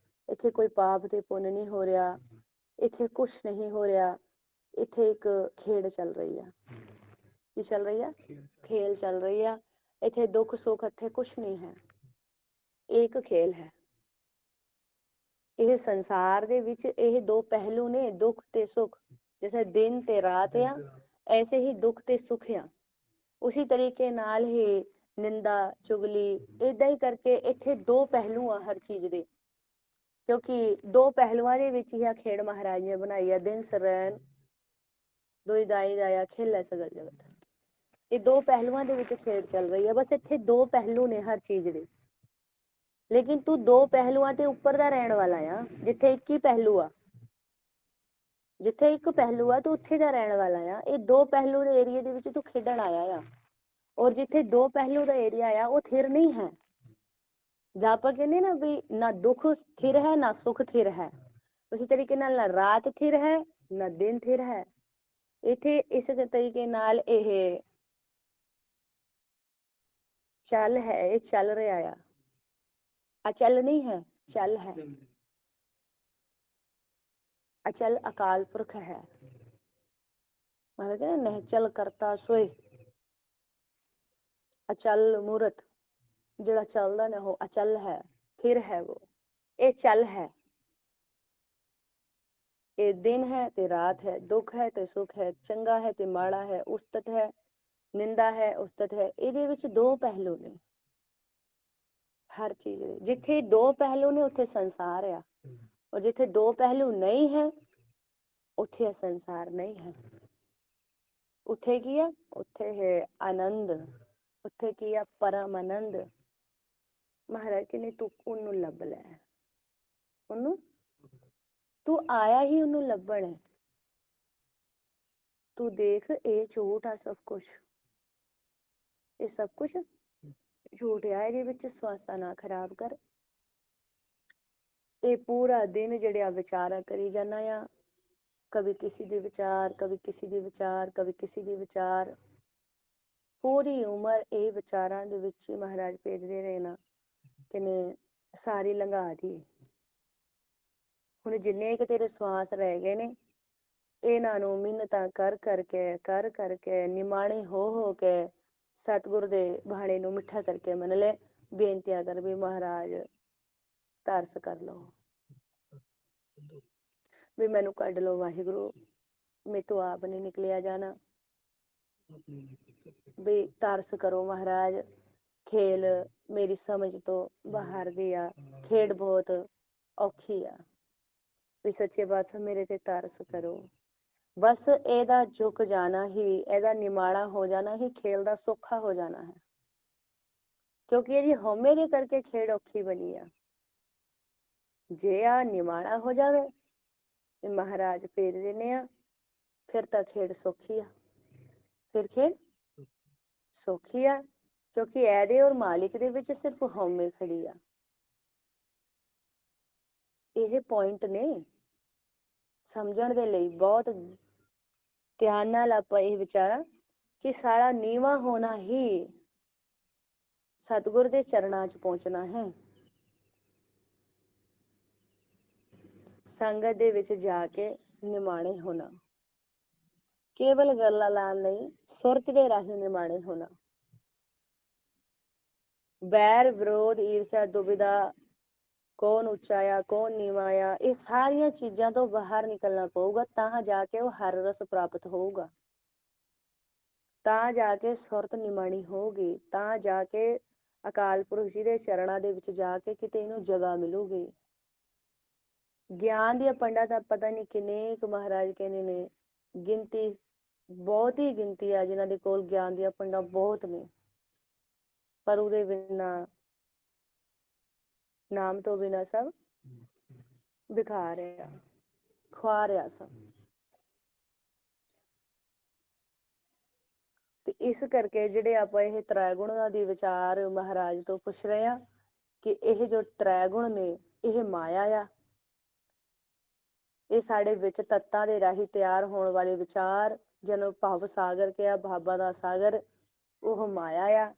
ਇੱਥੇ ਕੋਈ ਪਾਪ ਤੇ ਪੁੰਨ ਨਹੀਂ ਹੋ ਰਿਹਾ, ਇੱਥੇ ਕੁਛ ਨਹੀਂ ਹੋ ਰਿਹਾ। ਇੱਥੇ ਇੱਕ ਖੇਡ ਚੱਲ ਰਹੀ ਆ। ਕੀ ਚੱਲ ਰਹੀ ਆ? ਖੇਲ ਚੱਲ ਰਹੀ ਆ। ਇੱਥੇ ਦੁੱਖ ਸੁੱਖ ਇੱਥੇ ਕੁਛ ਨਹੀਂ ਹੈ, ਇਹ ਇੱਕ ਖੇਲ ਹੈ। ਇਹ ਸੰਸਾਰ ਦੇ ਵਿੱਚ ਇਹ ਦੋ ਪਹਿਲੂ ਨੇ, ਦੁੱਖ ਤੇ ਸੁੱਖ। ਜੈਸੇ ਦਿਨ ਤੇ ਰਾਤ ਆ, ਐਸੇ ਹੀ ਦੁੱਖ ਤੇ ਸੁੱਖ ਆ। ਉਸੀ ਤਰੀਕੇ ਨਾਲ ਹੀ ਨਿੰਦਾ ਚੁਗਲੀ, ਏਦਾਂ ਹੀ ਕਰਕੇ ਇੱਥੇ ਦੋ ਪਹਿਲੂ ਆ ਹਰ ਚੀਜ਼ ਦੇ। ਕਿਉਂਕਿ ਦੋ ਪਹਿਲੂਆਂ ਦੇ ਵਿੱਚ ਹੀ ਆ ਖੇਡ ਮਹਾਰਾਜ ਨੇ ਬਣਾਈ ਆ। ਦਿਨ ਸਰੈਣ ਦੋਈ ਦਾਈ ਦਾਇਆ ਖੇਲ ਸਗਲ ਜਗਤ। ਇਹ ਦੋ ਪਹਿਲੂਆਂ ਦੇ ਵਿੱਚ ਖੇਡ ਚੱਲ ਰਹੀ ਹੈ। ਬਸ ਇੱਥੇ ਦੋ ਪਹਿਲੂ ਨੇ ਹਰ ਚੀਜ਼ ਦੇ, ਲੇਕਿਨ ਤੂੰ ਦੋ ਪਹਿਲੂਆਂ ਤੇ ਉੱਪਰ ਦਾ ਰਹਿਣ ਵਾਲਾ ਆ। ਜਿੱਥੇ ਇੱਕ ਹੀ ਪਹਿਲੂ ਆ, ਜਿੱਥੇ ਇੱਕ ਪਹਿਲੂ ਆ ਤੂੰ ਉੱਥੇ ਦਾ ਰਹਿਣ ਵਾਲਾ ਆ। ਇਹ ਦੋ ਪਹਿਲੂ ਦੇ ਏਰੀਏ ਦੇ ਵਿੱਚ ਤੂੰ ਖੇਡਣ ਆਇਆ ਆ। ਔਰ ਜਿੱਥੇ ਦੋ ਪਹਿਲੂ ਦਾ ਏਰੀਆ ਆ ਉਹ ਥਿਰ ਨਹੀਂ ਹੈ। ਜਾਂ ਆਪਾਂ ਕਹਿੰਦੇ ਨਾ ਵੀ ਨਾ ਦੁੱਖ ਸਥਿਰ ਹੈ ਨਾ ਸੁੱਖ ਥਿਰ ਹੈ, ਉਸੇ ਤਰੀਕੇ ਨਾਲ ਨਾ ਰਾਤ ਥਿਰ ਹੈ ਨਾ ਦਿਨ ਥਿਰ ਹੈ। ਇੱਥੇ ਇਸ ਤਰੀਕੇ ਨਾਲ ਇਹ ਚੱਲ ਹੈ, ਇਹ ਚੱਲ ਰਿਹਾ ਆ। ਅਚਲ ਨਹੀਂ ਹੈ, ਚੱਲ ਹੈ। ਅਚਲ ਅਕਾਲ ਪੁਰਖ ਹੈ। ਮਹਾਰਾਜ ਕਹਿੰਦੇ ਨਿਹਚਲ ਕਰਤਾ ਸੋਏ। ਅਚਲ ਮੂਰਤ, ਜਿਹੜਾ ਚੱਲਦਾ ਨਾ ਉਹ ਅਚਲ ਹੈ, ਥਿਰ ਹੈ। ਉਹ ਇਹ ਚੱਲ ਹੈ। ਇਹ ਦਿਨ ਹੈ ਤੇ ਰਾਤ ਹੈ, ਦੁੱਖ ਹੈ ਤੇ ਸੁੱਖ ਹੈ, ਚੰਗਾ ਹੈ ਤੇ ਮਾੜਾ ਹੈ, ਉਸਤਤ ਹੈ, ਨਿੰਦਾ ਹੈ, ਉਸਤਤ ਹੈ। ਇਹਦੇ ਵਿੱਚ ਦੋ ਪਹਿਲੂ ਨੇ ਹਰ ਚੀਜ਼ ਦੇ। ਜਿੱਥੇ ਦੋ ਪਹਿਲੂ ਨੇ ਉੱਥੇ ਸੰਸਾਰ ਆ, ਔਰ ਜਿੱਥੇ ਦੋ ਪਹਿਲੂ ਨਹੀਂ ਹੈ ਉੱਥੇ ਸੰਸਾਰ ਨਹੀਂ ਹੈ। ਉੱਥੇ ਕੀ ਆ? ਉੱਥੇ ਹੈ ਆਨੰਦ। ਉੱਥੇ ਕੀ ਆ? ਪਰਮ ਆਨੰਦ। ਮਹਾਰਾਜ ਕਹਿੰਦੇ ਤੂੰ ਉਹਨੂੰ ਲੱਭ ਲੈ, ਉਹਨੂੰ ਤੂੰ ਆਇਆ ਹੀ ਉਹਨੂੰ ਲੱਭਣ ਹੈ। ਤੂੰ ਦੇਖ ਇਹ ਝੂਠ ਆ ਸਭ ਕੁਛ, ਇਹ ਸਭ ਕੁਛ ਝੂਠ ਆ। ਇਹਦੇ ਵਿੱਚ ਸਵਾਸਾਂ ਨਾ ਖਰਾਬ ਕਰ। ਇਹ ਪੂਰਾ ਦਿਨ ਜਿਹੜੇ ਆ ਵਿਚਾਰਾ ਕਰੀ ਜਾਣਾ ਆ, ਕभी किसी ਦੇ ਵਿਚਾਰ, कभी किसी ਦੇ ਵਿਚਾਰ, कभी किसी ਦੇ ਵਿਚਾਰ। ਪੂਰੀ ਉਮਰ ਇਹ ਵਿਚਾਰਾਂ ਦੇ ਵਿੱਚ ਮਹਾਰਾਜ ਭੇਜਦੇ ਰਹੇ ਨਾ ਕਿਨੇ ਸਾਰੀ ਲੰਘਾ ਦੀ। ਹੁਣ ਜਿੰਨੇ ਕੁ ਤੇਰੇ ਸਵਾਸ ਰਹਿ ਗਏ ਨੇ ਇਹਨਾਂ ਨੂੰ ਮਿੰਨਤਾਂ ਕਰ ਕਰਕੇ ਨਿਮਾਣੇ ਹੋ ਕੇ ਸਤਿਗੁਰ ਦੇ ਬਾਣੇ ਨੂੰ ਮਿੱਠਾ ਕਰਕੇ ਮੰਨ ਲੈ। ਬੇਨਤੀਆਂ ਕਰ ਵੀ ਮਹਾਰਾਜ ਤਰਸ ਕਰ ਲਓ, ਵੀ ਮੈਨੂੰ ਕੱਢ ਲਓ ਵਾਹਿਗੁਰੂ, ਮੇਰੇ ਤੋਂ ਆਪ ਨਹੀਂ ਨਿਕਲਿਆ ਜਾਣਾ। ਵੀ ਤਰਸ ਕਰੋ ਮਹਾਰਾਜ, ਖੇਲ ਮੇਰੀ ਸਮਝ ਤੋਂ ਬਾਹਰ ਦੀ ਆ, ਖੇਡ ਬਹੁਤ ਔਖੀ ਆ। ਵੀ ਸੱਚੇ ਪਾਤਸ਼ਾਹ ਮੇਰੇ ਤੇ ਤਰਸ ਕਰੋ। ਬਸ ਇਹਦਾ ਝੁਕ ਜਾਣਾ ਹੀ, ਇਹਦਾ ਨਿਮਾਣਾ ਹੋ ਜਾਣਾ ਹੀ ਖੇਲ ਦਾ ਸੌਖਾ ਹੋ ਜਾਣਾ ਹੈ। ਕਿਉਂਕਿ ਇਹਦੀ ਹਉਮੈ ਦੇ ਕਰਕੇ ਖੇਡ ਔਖੀ ਬਣੀ ਆ। ਜੇ ਆ ਨਿਮਾਣਾ ਹੋ ਜਾਵੇ ਮਹਾਰਾਜ ਭੇਜ ਦਿੰਦੇ ਆ, ਫਿਰ ਤਾਂ ਖੇਡ ਸੌਖੀ ਆ, ਫਿਰ ਖੇਡ ਸੌਖੀ ਆ। ਕਿਉਂਕਿ ਇਹਦੇ ਔਰ ਮਾਲਿਕ ਦੇ ਵਿੱਚ ਸਿਰਫ ਹਉਮੈ ਖੜੀ ਆ। ਇਹ ਪੁਆਇੰਟ ਨੇ ਸਮਝਣ ਦੇ ਲਈ। ਬਹੁਤ ਧਿਆਨ ਨਾਲ ਆਪਾਂ ਇਹ ਵਿਚਾਰਾਂ ਕਿ ਸਾਡਾ ਨੀਵਾਂ ਹੋਣਾ ਹੀ ਸਤਿਗੁਰ ਦੇ ਚਰਨਾਂ 'ਚ ਪਹੁੰਚਣਾ ਹੈ। ਸੰਗਤ ਦੇ ਵਿੱਚ ਜਾ ਕੇ ਨਿਮਾਣੇ ਹੋਣਾ, ਕੇਵਲ ਗੱਲਾਂ ਲਾਉਣ ਲਈ ਸੁਰਤ ਦੇ ਰਾਹੀਂ ਨਿਮਾਣੇ ਹੋਣਾ। ਵੈਰ ਵਿਰੋਧ ਈਰਸ਼ਾ ਦੁਬਿਧਾ, ਕੌਣ ਉੱਚਾ ਆ ਕੌਣ ਨੀਵਾਂ ਆ, ਇਹ ਸਾਰੀਆਂ ਚੀਜ਼ਾਂ ਤੋਂ ਬਾਹਰ ਨਿਕਲਣਾ ਪਊਗਾ। ਤਾਂ ਜਾ ਕੇ ਉਹ ਹਰ ਰਸ ਪ੍ਰਾਪਤ ਹੋਊਗਾ, ਤਾਂ ਜਾ ਕੇ ਸੁਰਤ ਨਿਮਾਣੀ ਹੋਊਗੀ, ਤਾਂ ਜਾ ਕੇ ਅਕਾਲ ਪੁਰਖ ਜੀ ਦੇ ਚਰਨਾਂ ਦੇ ਵਿੱਚ ਜਾ ਕੇ ਕਿਤੇ ਇਹਨੂੰ ਜਗ੍ਹਾ ਮਿਲੂਗੀ। ਗਿਆਨ ਦੀਆਂ ਪੰਡਾਂ ਤਾਂ ਪਤਾ ਨਹੀਂ ਕਿੰਨੇ ਕੁ ਮਹਾਰਾਜ ਕਹਿੰਦੇ ਨੇ, ਗਿਣਤੀ ਬਹੁਤ ਹੀ ਗਿਣਤੀ ਆ ਜਿਨ੍ਹਾਂ ਦੇ ਕੋਲ ਗਿਆਨ ਦੀਆਂ ਪੰਡਾਂ ਬਹੁਤ ਨੇ, ਪਰ ਉਹਦੇ ਬਿਨਾਂ ਨਾਮ ਤੋਂ ਬਿਨਾਂ ਸਭ ਵਿਖਾ ਰਿਹਾ, ਖੁਆ ਰਿਹਾ ਸਭ। ਤੇ ਇਸ ਕਰਕੇ ਜਿਹੜੇ ਆਪਾਂ ਇਹ ਤ੍ਰੈ ਗੁਣਾਂ ਦੀ ਵਿਚਾਰ ਮਹਾਰਾਜ ਤੋਂ ਪੁੱਛ ਰਹੇ ਆ ਕਿ ਇਹ ਜੋ ਤ੍ਰੈ ਗੁਣ ਨੇ ਇਹ ਮਾਇਆ ਆ। ਇਹ ਸਾਡੇ ਵਿੱਚ ਤੱਤਾਂ ਦੇ ਰਾਹੀਂ ਤਿਆਰ ਹੋਣ ਵਾਲੇ ਵਿਚਾਰ, ਜਿਹਨੂੰ ਭਵ ਸਾਗਰ ਕਿਹਾ, ਭਾਵਾਂ ਦਾ ਸਾਗਰ, ਉਹ ਮਾਇਆ ਆ।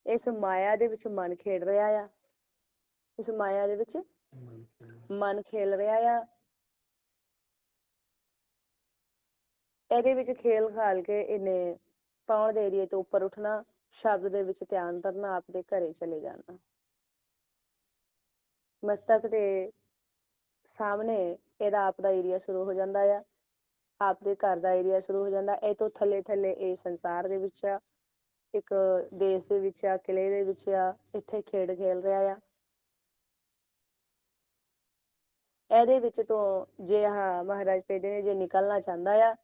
ਇਸ ਮਾਇਆ ਦੇ ਵਿੱਚ ਮਨ ਖੇਡ ਰਿਹਾ ਆ, ਇਸ ਮਾਇਆ ਦੇ ਵਿੱਚ ਮਨ ਖੇਲ ਰਿਹਾ ਆ। ਇਹਦੇ ਵਿੱਚ ਖੇਲ ਖਾਲ ਕੇ ਇਹਨੇ ਪਾਉਣ ਦੇ ਏਰੀਏ ਤੋਂ ਉੱਪਰ ਉੱਠਣਾ, ਸ਼ਬਦ ਦੇ ਵਿੱਚ ਧਿਆਨ ਧਰਨਾ, ਆਪਦੇ ਘਰੇ ਚਲੇ ਜਾਣਾ। ਮਸਤਕ ਦੇ ਸਾਹਮਣੇ ਇਹਦਾ ਆਪ ਦਾ ਏਰੀਆ ਸ਼ੁਰੂ ਹੋ ਜਾਂਦਾ ਆ, ਆਪਦੇ ਘਰ ਦਾ ਏਰੀਆ ਸ਼ੁਰੂ ਹੋ ਜਾਂਦਾ। ਇਹ ਤੋਂ ਥੱਲੇ ਥੱਲੇ ਇਹ ਸੰਸਾਰ ਦੇ ਵਿੱਚ ਆ, ਇੱਕ ਦੇਸ਼ ਦੇ ਵਿੱਚ ਆ, ਕਿਲੇ ਦੇ ਵਿੱਚ ਆ, ਇੱਥੇ ਖੇਡ ਖੇਲ ਰਿਹਾ ਆ। ਇਹਦੇ ਵਿੱਚ ਤੋਂ ਜੇ ਮਹਾਰਾਜ ਭੇਜਦੇ ਨੇ, ਜੇ ਨਿਕਲਣਾ ਚਾਹੁੰਦਾ ਆ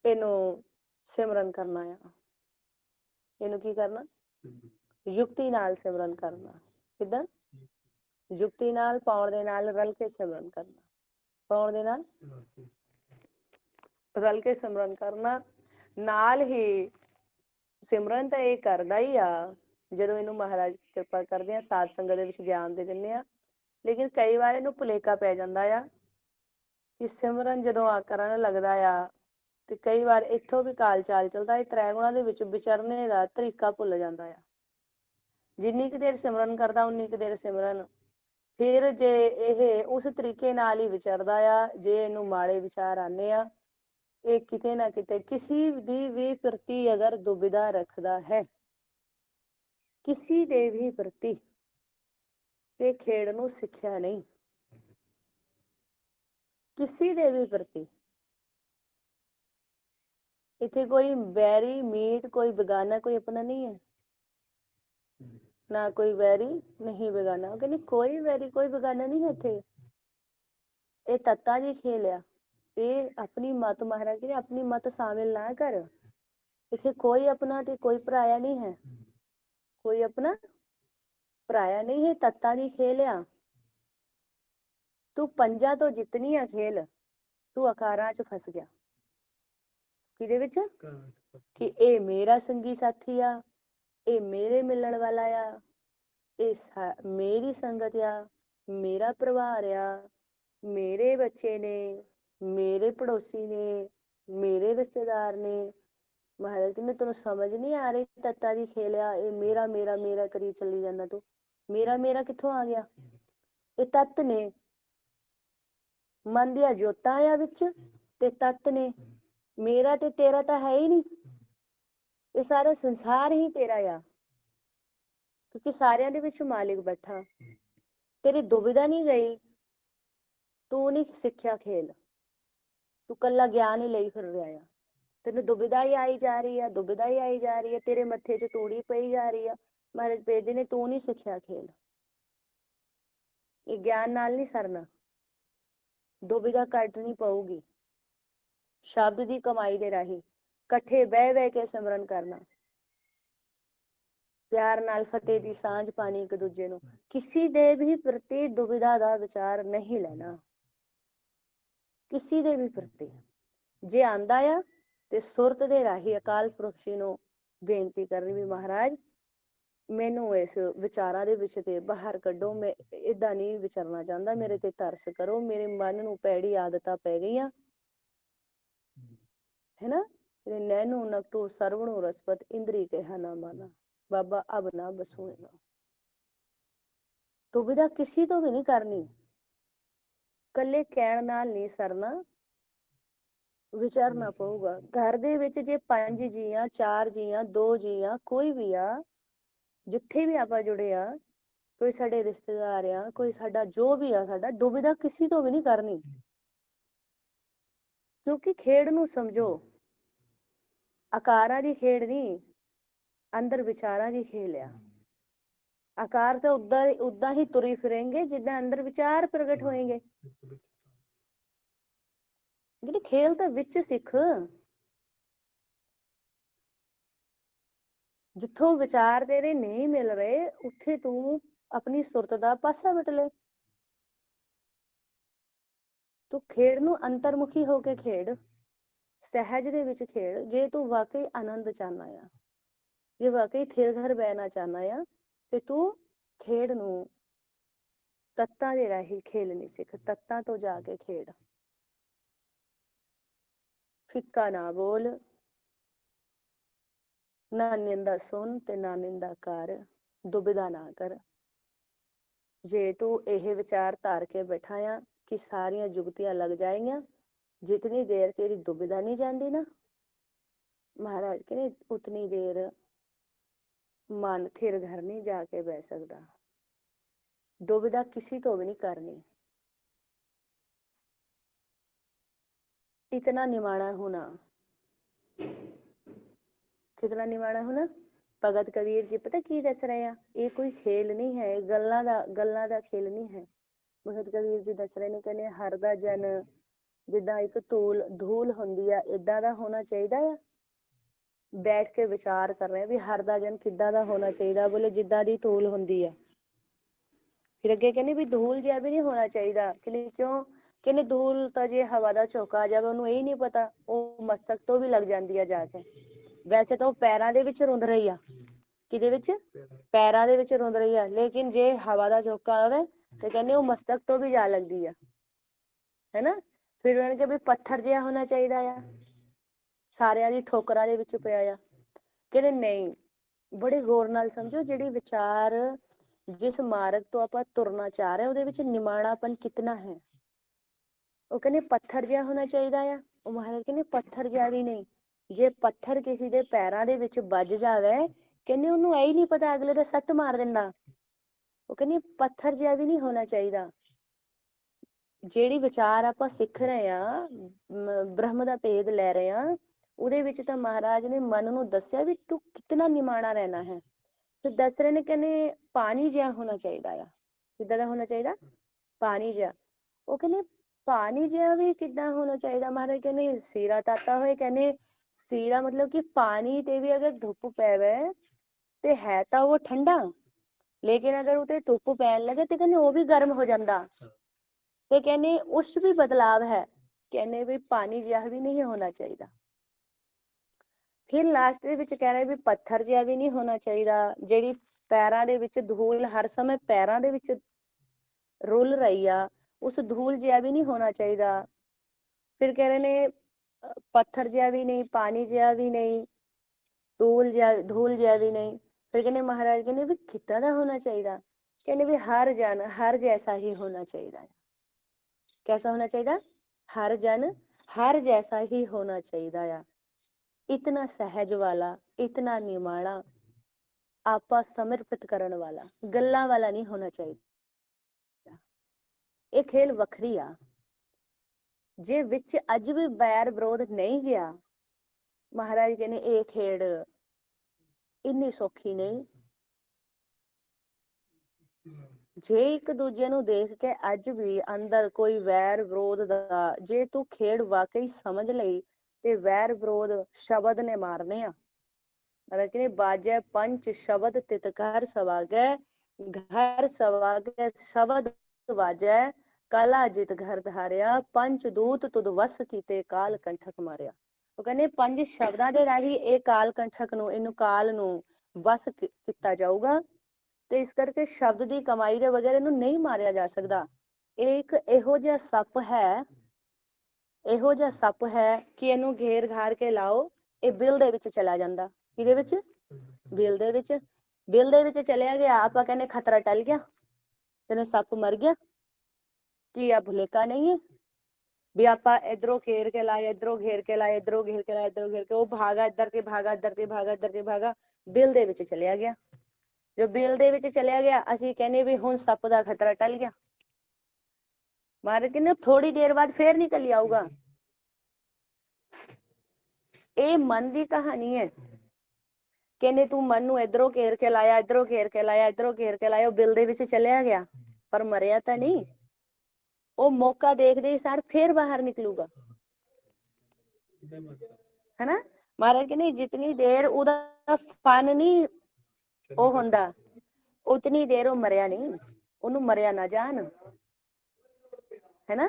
ਇਹਨੂੰ ਸਿਮਰਨ ਕਰਨਾ ਆ। ਇਹਨੂੰ ਕੀ ਕਰਨਾ? ਯੁਕਤੀ ਨਾਲ ਸਿਮਰਨ ਕਰਨਾ। ਕਿੱਦਾਂ? ਯੁਕਤੀ ਨਾਲ, ਪਾਉਣ ਦੇ ਨਾਲ ਰਲ ਕੇ ਸਿਮਰਨ ਕਰਨਾ, ਪਾਉਣ ਦੇ ਨਾਲ ਰਲ ਕੇ ਸਿਮਰਨ ਕਰਨਾ। ਨਾਲ ਹੀ ਸਿਮਰਨ ਤਾਂ ਇਹ ਕਰਦਾ ਹੀ ਆ ਜਦੋਂ ਇਹਨੂੰ ਮਹਾਰਾਜ ਕਿਰਪਾ ਕਰਦੇ ਆ, ਸਾਧ ਸੰਗਤ ਦੇ ਵਿੱਚ ਗਿਆਨ ਦੇ ਦਿੰਦੇ ਆ। ਲੇਕਿਨ ਕਈ ਵਾਰ ਇਹਨੂੰ ਭੁਲੇਖਾ ਪੈ ਜਾਂਦਾ ਆ ਕਿ ਸਿਮਰਨ ਜਦੋਂ ਕਰਨ ਲੱਗਦਾ ਆ ਤੇ ਕਈ ਵਾਰ ਇੱਥੋਂ ਵੀ ਕਾਲ ਚਾਲ ਚਲਦਾ, ਇਹ ਤ੍ਰੈ ਗੁਣਾਂ ਦੇ ਵਿੱਚ ਵਿਚਰਨੇ ਦਾ ਤਰੀਕਾ ਭੁੱਲ ਜਾਂਦਾ ਆ। ਜਿੰਨੀ ਕੁ ਦੇਰ ਸਿਮਰਨ ਕਰਦਾ ਉਨੀ ਕੁ ਦੇਰ ਸਿਮਰਨ, ਫਿਰ ਜੇ ਇਹ ਉਸ ਤਰੀਕੇ ਨਾਲ ਹੀ ਵਿਚਰਦਾ ਆ, ਜੇ ਇਹਨੂੰ ਮਾੜੇ ਵਿਚਾਰ ਆਉਂਦੇ ਆ, ਇਹ ਕਿਤੇ ਨਾ ਕਿਤੇ ਕਿਸੇ ਦੀ ਵੀ ਪ੍ਰਤੀ ਅਗਰ ਦੁਬਿਧਾ ਰੱਖਦਾ ਹੈ, ਕਿਸੇ ਦੇ ਵੀ ਪ੍ਰਤੀ, ਇਹ ਖੇਡ ਨੂੰ ਸਿੱਖਿਆ ਨਹੀਂ। किसी दे भी प्रति इथे कोई बैरी मीत, कोई बेगाना, कोई अपना नहीं है, ना कोई वैरी नहीं बेगाना। कहने कोई वैरी कोई बेगाना नहीं है इथे। ये तत्ता जी खेल आ, ये अपनी मत महाराज ने अपनी मत शामिल ना कर। इथे कोई अपना ते कोई पराया नहीं है, कोई अपना पराया नहीं है। तत्ता जी खेल आ, तू पंजा तो जितनी है खेल, तू अकारा च फस गया। किदे विच कि ए मेरा संगी साथी आ, ए मेरे मिलण वाला आ, मेरी संगत आ, मेरा परिवार आ, मेरे बच्चे ने, मेरे पड़ोसी ने, मेरे रिश्तेदार ने। महाराज कहने तेन समझ नहीं आ रही तत्ता दी खेलिया, ये मेरा मेरा मेरा करी चली जाना तू। मेरा मेरा कित्थों आ गया? ये तत्त ने, मन दिया जोतां आ विच ते तत्त ने। मेरा ते तेरा तो है ही नहीं, ये सारा संसार ही तेरा आ, क्योंकि सारियां दे विच मालिक बैठा। तेरी दुविधा नहीं गई, तू नहीं सिक्ख्या खेल, तू कला ज्ञान ही लई फिर रहा है। तेन दुविधा ही आई जा रही है, दुविधा ही आई जा रही है, तेरे मत्थे च तूड़ी पई जा रही है। महाराज बेदी ने तू नहीं सिक्ख्या खेल, ये ज्ञान नाल नहीं सरना, दुविधा कटनी पऊगी। शब्द की कमाई दे राही कट्ठे बह बह के सिमरन करना, प्यार नाल फतेह दी सांझ पानी एक दूजे नूं। किसी दे भी प्रति दुविधा दा विचार नहीं लेना, किसी दे भी प्रति। जे आंदा आ ते सुरत दे राही अकाल पुरख जी नूं बेनती करनी भी महाराज मैनू इस विचारां दे विच ते बाहर कड्डो, मैं इदां नहीं विचरना चाहता, मेरे ते तरस करो, मेरे मन नूं पैड़ी आदतां पै गईयां है ना। नैनू नकटू सरवणु रसपत इंद्री कहा ना माना, बाबा अब ना बसूएगा। दुविधा किसी तो भी नहीं करनी, कल्ले कहण नाल नहीं सरना, विचारना पऊगा। घर दे विच जे 5 जी आ, 4 जी आ, 2 जी आ, कोई भी आ, जिथे भी आपां जुड़े आ, कोई साडे रिश्तेदार आ, कोई साडा जो भी आ, साडा दुविधा किसी तो भी नहीं करनी। क्योंकि खेड नूं समझो, आकारां दी खेड नहीं, अंदर विचारां दी खेल आ। आकार तो उदा ही तुरी फिरेंगे जिदा अंदर विचार प्रगट होएंगे। ਜਿਹੜੇ खेल तो विच सिख, जिथों विचार तेरे नहीं मिल रहे उत्थे तू अपनी सुरत दा पासा वट ले। तू खेड नूं अंतर्मुखी होके खेड, सहज दे विच खेड। जे तू वाकई आनंद चाहना आ, जे वाकई थिर घर बहना चाहना आ, ते तू खेड नूं तत्तां दे राही खेलनी सिख, तत्तां तो जाके खेड। फिक्का ना बोल, ना निंदा सुन ते ना निंदा कर, दुविधा ना कर। जे तू यह विचार धार के बैठा आ कि सारियां जुगतियां लग जाएंगियां, जितनी देर तेरी दुविधा नहीं जाती ना, महाराज कहने उतनी देर मन थिर घर नहीं जाके बह सकता। दुविधा किसी तो भी नहीं करनी, इतना निमाणा होना, कितना निमाणा होना। भगत कबीर जी पता की दस रहे हैं, ये कोई खेल नहीं है, गल्लां दा खेल नहीं है। भगत कबीर जी दस रहे ने, कहने हर दा जन जिदा एक धूल हुंदी आ, इदां दा होना चाहिए आ। बैठ के विचार कर रहे हैं भी हर दा जन किदां दा होना चाहिए, बोले जिदा दी धूल हुंदी आ। फिर अगे कहने भी धूल जिहा भी नहीं होना चाहिए, क्यों? कहने धूल तो जे हवा का झोंका आ जाए उन्होंने यही नहीं पता, वो मस्तक तो भी लग जाती है जाके। वैसे तो पैरों के विच रुंध रही आ, किदे विच? पैरों के विच रुंध रही है, लेकिन जे हवा का झोंका आवे तो कहने वो मस्तक तो भी जा लगती है ना। फिर उन्होंने कहा भी पत्थर जिहा होना चाहिए आ, सारियां दी ठोकरां दे विच पिया आ। कहने नहीं, बड़े गौर नाल समझो, जिहड़ी विचार जिस मार्ग तो आप तुरना चाह रहे हैं ਉਹਦੇ ਵਿੱਚ ਨਿਮਾਣਾਪਨ कितना है। ਉਹ ਕਹਿੰਦੇ पत्थर ਜਿਹਾ होना चाहिए आ, ਉਹ ਮਹਾਰਾਜ ਕਹਿੰਦੇ पत्थर ਜਿਹਾ भी नहीं। ਜੇ पत्थर किसी ਦੇ ਪੈਰਾਂ ਦੇ ਵਿੱਚ ਵੱਜ ਜਾਵੇ, ਕਹਿੰਦੇ ਉਹਨੂੰ ਐ ਹੀ ਨਹੀਂ ਪਤਾ ਅਗਲੇ ਦਾ ਸੱਟ ਮਾਰ ਦਿੰਦਾ। ਉਹ ਕਹਿੰਦੇ पत्थर ਜਿਹਾ भी नहीं होना चाहिए। ਜਿਹੜੀ ਵਿਚਾਰ ਆਪਾਂ ਸਿੱਖ ਰਹੇ ਆ, ਬ੍ਰਹਮ ਦਾ ਭੇਦ ਲੈ ਰਹੇ ਆ, ਉਹਦੇ ਵਿੱਚ ਤਾਂ ਮਹਾਰਾਜ ਨੇ ਮਨ ਨੂੰ ਦੱਸਿਆ ਵੀ ਤੂੰ ਕਿਤਨਾ ਨਿਮਾਣਾ ਰਹਿਣਾ ਹੈ। ਫਿਰ ਦੱਸ ਰਹੇ ਨੇ, ਕਹਿੰਦੇ ਪਾਣੀ ਜਿਹਾ ਹੋਣਾ ਚਾਹੀਦਾ ਆ। ਕਿੱਦਾਂ ਦਾ ਹੋਣਾ ਚਾਹੀਦਾ? ਪਾਣੀ ਜਿਹਾ। ਉਹ ਕਹਿੰਦੇ ਪਾਣੀ ਜਿਹਾ ਵੀ ਕਿੱਦਾਂ ਹੋਣਾ ਚਾਹੀਦਾ? ਮਹਾਰਾਜ ਕਹਿੰਦੇ ਸੀਰਾ ਤਾਤਾ ਹੋਏ। ਕਹਿੰਦੇ ਸੀਰਾ ਮਤਲਬ ਕਿ ਪਾਣੀ ਤੇ ਵੀ ਅਗਰ ਧੁੱਪ ਪੈਵੇ ਤੇ ਹੈ ਤਾਂ ਉਹ ਠੰਡਾ, ਲੇਕਿਨ ਅਗਰ ਉਤੇ ਧੁੱਪ ਪੈਣ ਲੱਗੇ ਤੇ ਕਹਿੰਦੇ ਉਹ ਵੀ ਗਰਮ ਹੋ ਜਾਂਦਾ। ਤੇ ਕਹਿੰਦੇ ਉਸ ਵੀ ਬਦਲਾਵ ਹੈ। ਕਹਿੰਦੇ ਵੀ ਪਾਣੀ ਜਿਹਾ ਵੀ ਨਹੀਂ ਹੋਣਾ ਚਾਹੀਦਾ। ਫਿਰ ਲਾਸਟ ਦੇ ਵਿੱਚ ਕਹਿ ਰਹੇ ਵੀ ਪੱਥਰ ਜਿਹਾ ਵੀ ਨਹੀਂ ਹੋਣਾ ਚਾਹੀਦਾ। ਜਿਹੜੀ ਪੈਰਾਂ ਦੇ ਵਿੱਚ ਧੂਲ ਹਰ ਸਮੇਂ ਪੈਰਾਂ ਦੇ ਵਿੱਚ ਰੁਲ ਰਹੀ ਆ, ਉਸ ਧੂਲ ਜਿਹਾ ਵੀ ਨਹੀਂ ਹੋਣਾ ਚਾਹੀਦਾ। ਫਿਰ ਕਹਿ ਰਹੇ ਨੇ ਪੱਥਰ ਜਿਹਾ ਵੀ ਨਹੀਂ, ਪਾਣੀ ਜਿਹਾ ਵੀ ਨਹੀਂ, ਧੂਲ ਜਿਹਾ ਵੀ ਨਹੀਂ। ਫਿਰ ਕਹਿੰਦੇ ਮਹਾਰਾਜ ਕਹਿੰਦੇ ਵੀ ਕਿੱਦਾਂ ਦਾ ਹੋਣਾ ਚਾਹੀਦਾ? ਕਹਿੰਦੇ ਵੀ ਹਰ ਜਨ ਹਰ ਜੈਸਾ ਹੀ ਹੋਣਾ ਚਾਹੀਦਾ। कैसा होना चाहिए? हर जन हर जैसा ही होना चाहिए आ। इतना सहज वाला, इतना निमाणा, आपा समर्पित करने वाला, गल्ला वाला नहीं होना चाहिए। ये खेल वखरी आ। जे विच अज भी बैर विरोध नहीं गया, महाराज कहने ये खेड इन्नी सौखी नहीं। ਜੇ ਇੱਕ ਦੂਜੇ ਨੂੰ ਦੇਖ ਕੇ ਅੱਜ ਵੀ ਅੰਦਰ ਕੋਈ ਵੈਰ ਵਿਰੋਧ ਦਾ, ਜੇ ਤੂੰ ਖੇਡ ਵਾਕਈ ਸਮਝ ਲਈ ਤੇ ਵੈਰ ਵਿਰੋਧ ਸ਼ਬਦ ਨੇ ਮਾਰਨੇ ਆ। ਮਹਾਰਾਜ ਕਹਿੰਦੇ ਬਾਜੈ ਪੰਚ ਸ਼ਬਦ ਤਿਤ ਘਰ ਸਵਾਗੈ, ਘਰ ਸਵਾਗੈ ਸ਼ਬਦ ਵਾਜੈ, ਕਾਲਾ ਜਿਤ ਘਰ ਧਾਰਿਆ, ਪੰਚ ਦੂਤ ਤੁਧ ਵਸ ਕੀਤੇ ਕਾਲ ਕੰਠਕ ਮਾਰਿਆ। ਉਹ ਕਹਿੰਦੇ ਪੰਜ ਸ਼ਬਦਾਂ ਦੇ ਰਾਹੀਂ ਇਹ ਕਾਲ ਕੰਠਕ ਨੂੰ, ਇਹਨੂੰ ਕਾਲ ਨੂੰ ਵਸ ਕੀਤਾ ਜਾਊਗਾ। ਤੇ ਇਸ ਕਰਕੇ ਸ਼ਬਦ ਦੀ ਕਮਾਈ ਦੇ ਬਗੈਰ ਇਹਨੂੰ ਨਹੀਂ ਮਾਰਿਆ ਜਾ ਸਕਦਾ। ਇਹ ਇੱਕ ਇਹੋ ਜਿਹਾ ਸੱਪ ਹੈ, ਇਹੋ ਜਿਹਾ ਸੱਪ ਹੈ ਕਿ ਇਹਨੂੰ ਘੇਰ ਘਾਰ ਕੇ ਲਾਓ, ਇਹ ਬਿਲ ਦੇ ਵਿੱਚ ਚਲਾ ਜਾਂਦਾ। ਕਿਹਦੇ ਵਿੱਚ? ਬਿਲ ਦੇ ਵਿੱਚ। ਬਿਲ ਦੇ ਵਿੱਚ ਚਲਿਆ ਗਿਆ, ਆਪਾਂ ਕਹਿੰਦੇ ਖਤਰਾ ਟਲ ਗਿਆ, ਤੇਨੇ ਸੱਪ ਮਰ ਗਿਆ। ਕੀ ਆ ਭੁਲੇਖਾ ਨਹੀਂ ਹੈ ਵੀ ਆਪਾਂ ਇਧਰੋਂ ਘੇਰ ਕੇ ਲਾਏ, ਇਧਰੋਂ ਘੇਰ ਕੇ ਲਾਏ, ਇਧਰੋਂ ਘੇਰ ਕੇ ਲਾਏ, ਇਧਰੋਂ ਘੇਰ ਕੇ, ਉਹ ਭਾਗਾ ਇੱਧਰ ਤੇ ਭਾਗਾ, ਇੱਧਰ ਤੇ ਭਾਗਾ, ਇੱਧਰ ਤੇ ਭਾਗਾ, ਬਿਲ ਦੇ ਵਿੱਚ ਚਲਿਆ ਗਿਆ। ਜੋ ਬਿਲ ਦੇ ਵਿੱਚ ਚਲਿਆ ਗਿਆ, ਅਸੀਂ ਕਹਿੰਦੇ ਵੀ ਹੁਣ ਸੱਪ ਦਾ ਖਤਰਾ ਟਲ ਗਿਆ। ਮਹਾਰਾਜ ਕਹਿੰਦੇ ਥੋੜੀ ਦੇਰ ਬਾਅਦ ਫੇਰ ਨਿਕਲ ਆਊਗਾ। ਇਹ ਮਨ ਦੀ ਕਹਾਣੀ ਹੈ। ਕਹਿੰਦੇ ਤੂੰ ਮਨ ਨੂੰ ਇਧਰੋਂ ਘੇਰ ਕੇ ਲਾਇਆ, ਇਧਰੋਂ ਘੇਰ ਕੇ ਲਾਇਆ, ਇਧਰੋਂ ਘੇਰ ਕੇ ਲਾਇਆ, ਉਹ ਬਿਲ ਦੇ ਵਿੱਚ ਚਲਿਆ ਗਿਆ, ਪਰ ਮਰਿਆ ਤਾਂ ਨਹੀਂ। ਉਹ ਮੌਕਾ ਦੇਖਦੇ ਸਾਰ ਫੇਰ ਬਾਹਰ ਨਿਕਲੂਗਾ, ਹੈਨਾ। ਮਹਾਰਾਜ ਕਹਿੰਦੇ ਜਿਤਨੀ ਦੇਰ ਉਹਦਾ ਫਨ ਨਹੀਂ ਉਹ ਹੁੰਦਾ, ਉਤਨੀ ਦੇਰ ਉਹ ਮਰਿਆ ਨਹੀਂ। ਉਹਨੂੰ ਮਰਿਆ ਨਾ ਜਾਣ, ਹੈਨਾ।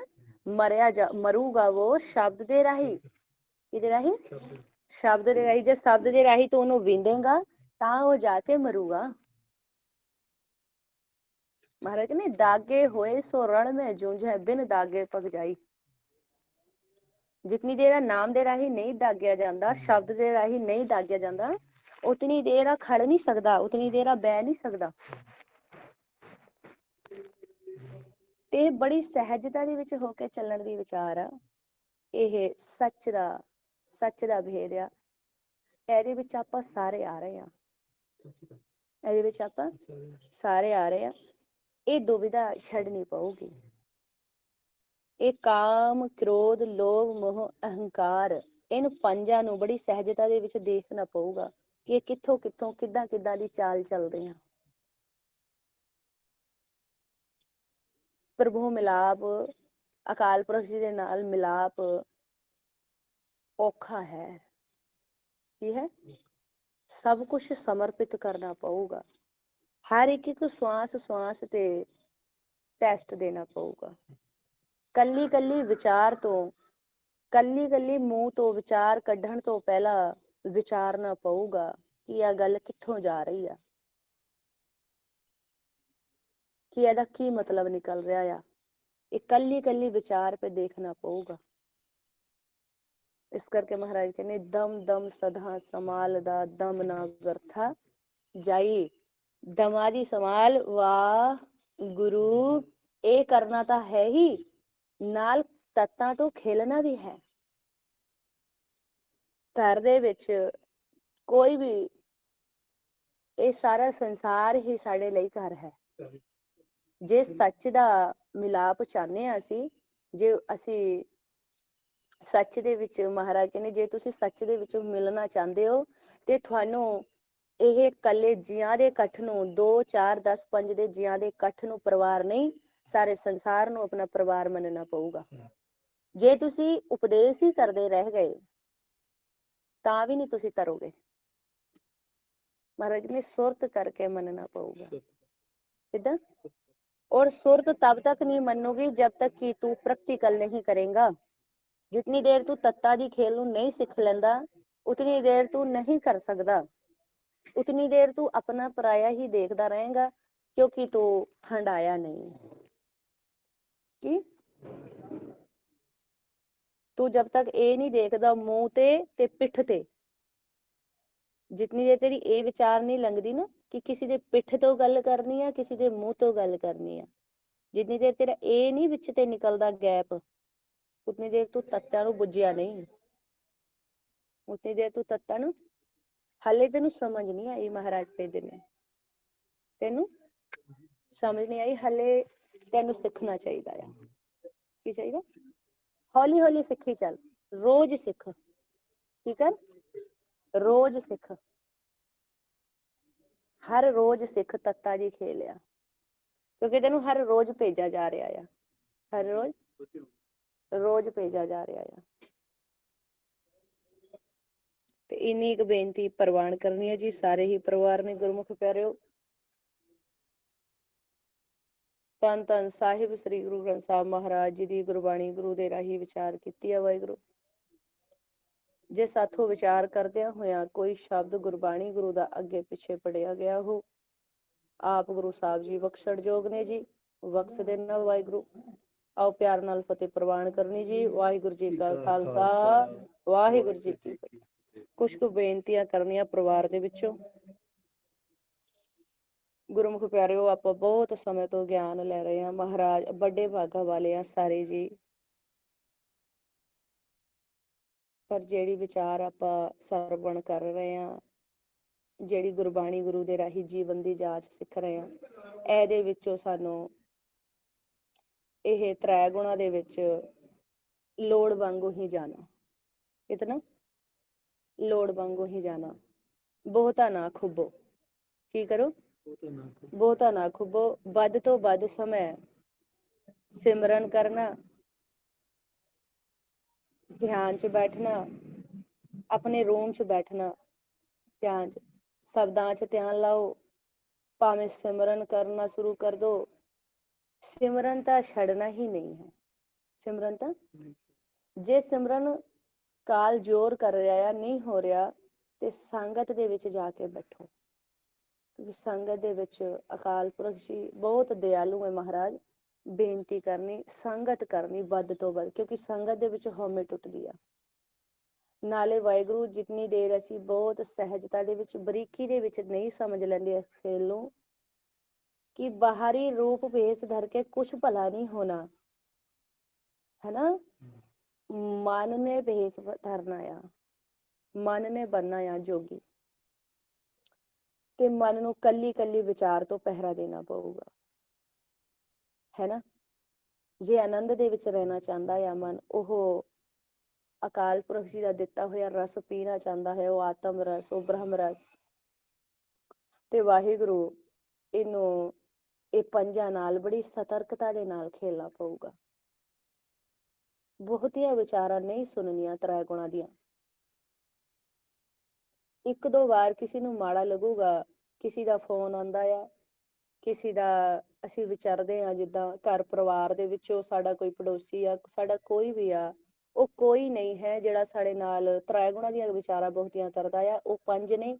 ਮਰੂਗਾ ਉਹ ਸ਼ਬਦ ਦੇ ਰਾਹੀਂ। ਕਿਹਦੇ ਰਾਹੀਂ? ਸ਼ਬਦ ਦੇ ਰਾਹੀਂ। ਜੇ ਸ਼ਬਦ ਦੇ ਰਾਹੀਂ ਤੂੰ ਉਹਨੂੰ ਵਿੰਦੇਗਾ ਤਾਂ ਉਹ ਜਾ ਕੇ ਮਰੂਗਾ। ਮਹਾਰਾਜ ਕਹਿੰਦੇ ਦਾਗੇ ਹੋਏ ਸੋ ਰਣ ਮੈਂ ਜੂਝੈ, ਬਿਨ ਦਾਗੇ ਪਗ ਜਾਈ। ਜਿਤਨੀ ਦੇਰ ਨਾਮ ਦੇ ਰਾਹੀਂ ਨਹੀਂ ਦਾਗਿਆ ਜਾਂਦਾ, ਸ਼ਬਦ ਦੇ ਰਾਹੀਂ ਨਹੀਂ ਦਾਗਿਆ ਜਾਂਦਾ, ਉਤਨੀ ਦੇਰ ਆ ਖੜ ਨਹੀਂ ਸਕਦਾ, ਉਤਨੀ ਦੇਰ ਆ ਬਹਿ ਨਹੀਂ ਸਕਦਾ। ਤੇ ਬੜੀ ਸਹਿਜਤਾ ਦੇ ਵਿੱਚ ਹੋ ਕੇ ਚੱਲਣ ਦੀ ਵਿਚਾਰ ਆ। ਇਹ ਸੱਚ ਦਾ ਭੇਦ ਆ। ਇਹਦੇ ਵਿੱਚ ਆਪਾਂ ਸਾਰੇ ਆ ਰਹੇ ਆ, ਇਹਦੇ ਵਿੱਚ ਆਪਾਂ ਸਾਰੇ ਆ ਰਹੇ ਆ। ਇਹ ਦੁਵਿਧਾ ਛੱਡਣੀ ਪਊਗੀ। ਇਹ ਕਾਮ, ਕ੍ਰੋਧ, ਲੋਭ, ਮੋਹ, ਅਹੰਕਾਰ, ਇਹਨੂੰ ਪੰਜਾਂ ਨੂੰ ਬੜੀ ਸਹਿਜਤਾ ਦੇ ਵਿੱਚ ਦੇਖਣਾ ਪਊਗਾ ਕਿ ਇਹ ਕਿੱਥੋਂ ਕਿੱਥੋਂ ਕਿੱਦਾਂ ਕਿੱਦਾਂ ਦੀ ਚਾਲ ਚੱਲਦੇ ਆ। ਪ੍ਰਭੂ ਮਿਲਾਪ, ਅਕਾਲ ਪੁਰਖ ਜੀ ਦੇ ਨਾਲ ਮਿਲਾਪ ਔਖਾ ਹੈ। ਕੀ ਹੈ? ਸਭ ਕੁਝ ਸਮਰਪਿਤ ਕਰਨਾ ਪਊਗਾ। ਹਰ ਇੱਕ ਸਵਾਸ ਤੇ ਟੈਸਟ ਦੇਣਾ ਪਊਗਾ। ਕੱਲੀ ਕੱਲੀ ਵਿਚਾਰ ਤੋਂ, ਕੱਲੀ ਮੂੰਹ ਤੋਂ ਵਿਚਾਰ ਕੱਢਣ ਤੋਂ ਪਹਿਲਾਂ ਵਿਚਾਰਨਾ ਪਊਗਾ ਕਿ ਇਹ ਗੱਲ ਕਿੱਥੋਂ ਜਾ ਰਹੀ ਆ, ਕਿ ਇਹਦਾ ਕੀ ਮਤਲਬ ਨਿਕਲ ਰਿਹਾ ਆ। ਇਹ ਕੱਲੀ ਵਿਚਾਰ पे देखना ਪਊਗਾ। ਇਸ ਕਰਕੇ ਮਹਾਰਾਜ ਕਹਿੰਦੇ ਦਮ ਦਮ ਸਦਾ ਸੰਭਾਲਦਾ, ਦਮ ਨਾ ਵਰਥਾ ਜਾਈ। ਦਮਾਦੀ ਸੰਭਾਲ ਵਾਹ ਗੁਰੂ, ਇਹ ਕਰਨਾ ਤਾਂ ਹੈ ਹੀ, ਨਾਲ ਤੱਤਾਂ ਤੋਂ ਖੇਲਣਾ ਵੀ ਹੈ। ਘਰ ਦੇ ਵਿੱਚ ਕੋਈ ਵੀ, ਇਹ ਸਾਰਾ ਸੰਸਾਰ ਹੀ ਸਾਡੇ ਲਈ ਘਰ ਹੈ। ਜੇ ਸੱਚ ਦਾ ਮਿਲਾਪ ਚਾਹੁੰਦੇ ਹਾਂ ਅਸੀਂ, ਜੇ ਅਸੀਂ ਸੱਚ ਦੇ ਵਿੱਚ, ਮਹਾਰਾਜ ਕਹਿੰਦੇ ਜੇ ਤੁਸੀਂ ਸੱਚ ਦੇ ਵਿੱਚ ਮਿਲਣਾ ਚਾਹੁੰਦੇ ਹੋ ਤੇ ਤੁਹਾਨੂੰ ਇਹ ਇਕੱਲੇ ਜੀਆਂ ਦੇ ਇਕੱਠ ਨੂੰ 2 4 10 5 ਦੇ ਜੀਆਂ ਦੇ ਇਕੱਠ ਨੂੰ ਪਰਿਵਾਰ ਨਹੀਂ, ਸਾਰੇ ਸੰਸਾਰ ਨੂੰ ਆਪਣਾ ਪਰਿਵਾਰ ਮੰਨਣਾ ਪਊਗਾ। ਜੇ ਤੁਸੀਂ ਉਪਦੇਸ਼ ਹੀ ਕਰਦੇ ਰਹਿ ਗਏ ਤਾਂ ਵੀ ਨਹੀਂ ਤੁਸੀਂ ਤਰੋਗੇ। ਮਹਾਰਾਜ ਨੇ ਸੁਰਤ ਕਰਕੇ ਮੰਨਣਾ ਪਊਗਾ। ਕਿਦਾਂ? और सुरत तब तक नहीं मनोगी जब तक कि तू प्रैक्टिकल नहीं करेगा। जितनी देर तू तत्ता दी खेल नूं नहीं सीख लैंदा उतनी देर तू नहीं कर सकदा, उतनी देर तू अपना पराया ही देखदा रहेगा, क्योंकि तू हंडाया नहीं कि तू जब तक ये नहीं देखदा मुंह ते पिठ ते, जितनी देर तेरी ये विचार नहीं लंघदी ना कि किसी दे पिठ तो गल करनी है, किसी दे मुंह तो गल करनी है, जितनी देर तेरा ये नहीं विच ते निकलदा गैप, उतनी देर तू तत्तां नूं बुझिया नहीं, उतनी देर तू तत्तां नूं हाले तेनू समझ नहीं आई। महाराज कहते ने तेनू समझ नहीं आई, हाले तेनू सीखना चाहिदा है। की चाहिए? हौली हौली सीखी चल, रोज सीख, ठीक है? रोज सीख, हर रोज सिख तत्ता जी खेलिया, क्योंकि तेनू हर रोज भेजा जा रहा है, हर रोज भेजा जा रहा है। ते इन्नी एक बेनती प्रवान करनी है जी, सारे ही परिवार ने गुरमुख प्यारिओ। धन धन साहिब श्री गुरु ग्रंथ साहब महाराज जी की गुरबाणी गुरु दे राही विचार की है। वाहिगुरु जे साथों विचार करदे होया कोई शब्द गुरबाणी गुरु दा अगे पिछे पढ़िया गया हो, आप गुरु साहब जी बख्शण जोग ने जी, बख्श देना वाहिगुरु। आओ प्यार नाल फतेह प्रवान करनी जी। वाहिगुरु जी का खालसा, वाहिगुरु जी की फतेह। कुछ कुछ बेनतियां करनियां परिवार दे विचों। गुरमुख प्यारिओ, आपां बहुत समय तो ज्ञान लै रहे हैं, महाराज बड़े भागा वाले हैं सारे जी, पर ਜਿਹੜੀ ਵਿਚਾਰ ਆਪਾਂ ਸਰਵਣ ਕਰ ਰਹੇ ਹਾਂ, ਜਿਹੜੀ ਗੁਰਬਾਣੀ ਗੁਰੂ ਦੇ ਰਾਹੀਂ ਜੀਵਨ ਦੀ ਜਾਂਚ ਸਿੱਖ ਰਹੇ ਹਾਂ, ਇਹਦੇ ਵਿੱਚੋਂ ਸਾਨੂੰ ਇਹ ਤ੍ਰੈ ਗੁਣਾ ਦੇ ਵਿੱਚ ਲੋੜ ਵਾਂਗੂ ਹੀ ਜਾਣਾ, ਇਤਨਾ ਲੋੜ ਵਾਂਗੂ ਹੀ ਜਾਣਾ। ਬਹੁਤਾ ਨਾ ਖੁੱਬੋ, ਕੀ ਕਰੋ? ਬਹੁਤਾ ਨਾ ਖੁੱਬੋ, ਵੱਧ ਤੋਂ ਵੱਧ समय सिमरन करना, ध्यान च बैठना, अपने रूम च बैठना, ध्यान च शब्दां च ध्यान लाओ, भावें सिमरन करना शुरू कर दो। सिमरन तो छड़ना ही नहीं है, सिमरन तो जे सिमरन काल जोर कर रहा है नहीं हो रहा तो संगत दे विच जाके बैठो, क्योंकि संगत दे विच अकाल पुरख जी बहुत दयालु है। महाराज बेनती करनी, संगत करनी वध तो वध, क्योंकि संगत दे विच हौमे टुटदी आ। नाले वाहिगुरु जितनी देर असी बहुत सहजता दे विच बरीकी दे विच नहीं समझ लैंदे इस खेल नूं कि बाहरी रूप भेस धर के कुछ भला नहीं होना है ना, मन ने भेस धरना आ, मन ने बनना आ जोगी, ते मन नूं कल्ली कल्ली विचार तो पहरा देना पऊगा, है ना। जे आनंद दे विच रहना चाहता है मन, ओह अकाल पुरख जी का दिता होया रस पीना चाहता है, वह आत्म रस, वह ब्रह्म रस, ते वाहिगुरु इनू ये पंजा नाल बड़ी सतर्कता दे नाल खेलना पऊगा। बहुतिया विचारा नहीं सुननिया त्रै गुणा दियां। एक दो बार किसी नूं माड़ा लगूगा, किसी दा फोन आंदा आ, किसी दा ਅਸੀਂ ਵਿਚਰਦੇ ਆ, ਜਿੱਦਾਂ ਘਰ ਪਰਿਵਾਰ ਦੇ ਵਿੱਚੋਂ ਸਾਡਾ ਕੋਈ ਪੜੋਸੀ ਆ, ਸਾਡਾ ਕੋਈ ਵੀ ਆ, ਉਹ ਕੋਈ ਨਹੀਂ ਹੈ ਜਿਹੜਾ ਸਾਡੇ ਨਾਲ ਤ੍ਰੈ ਗੁਣਾ ਦੀਆਂ ਵਿਚਾਰਾਂ ਬਹੁਤੀਆਂ ਕਰਦਾ ਆ। ਉਹ ਪੰਜ ਨੇ,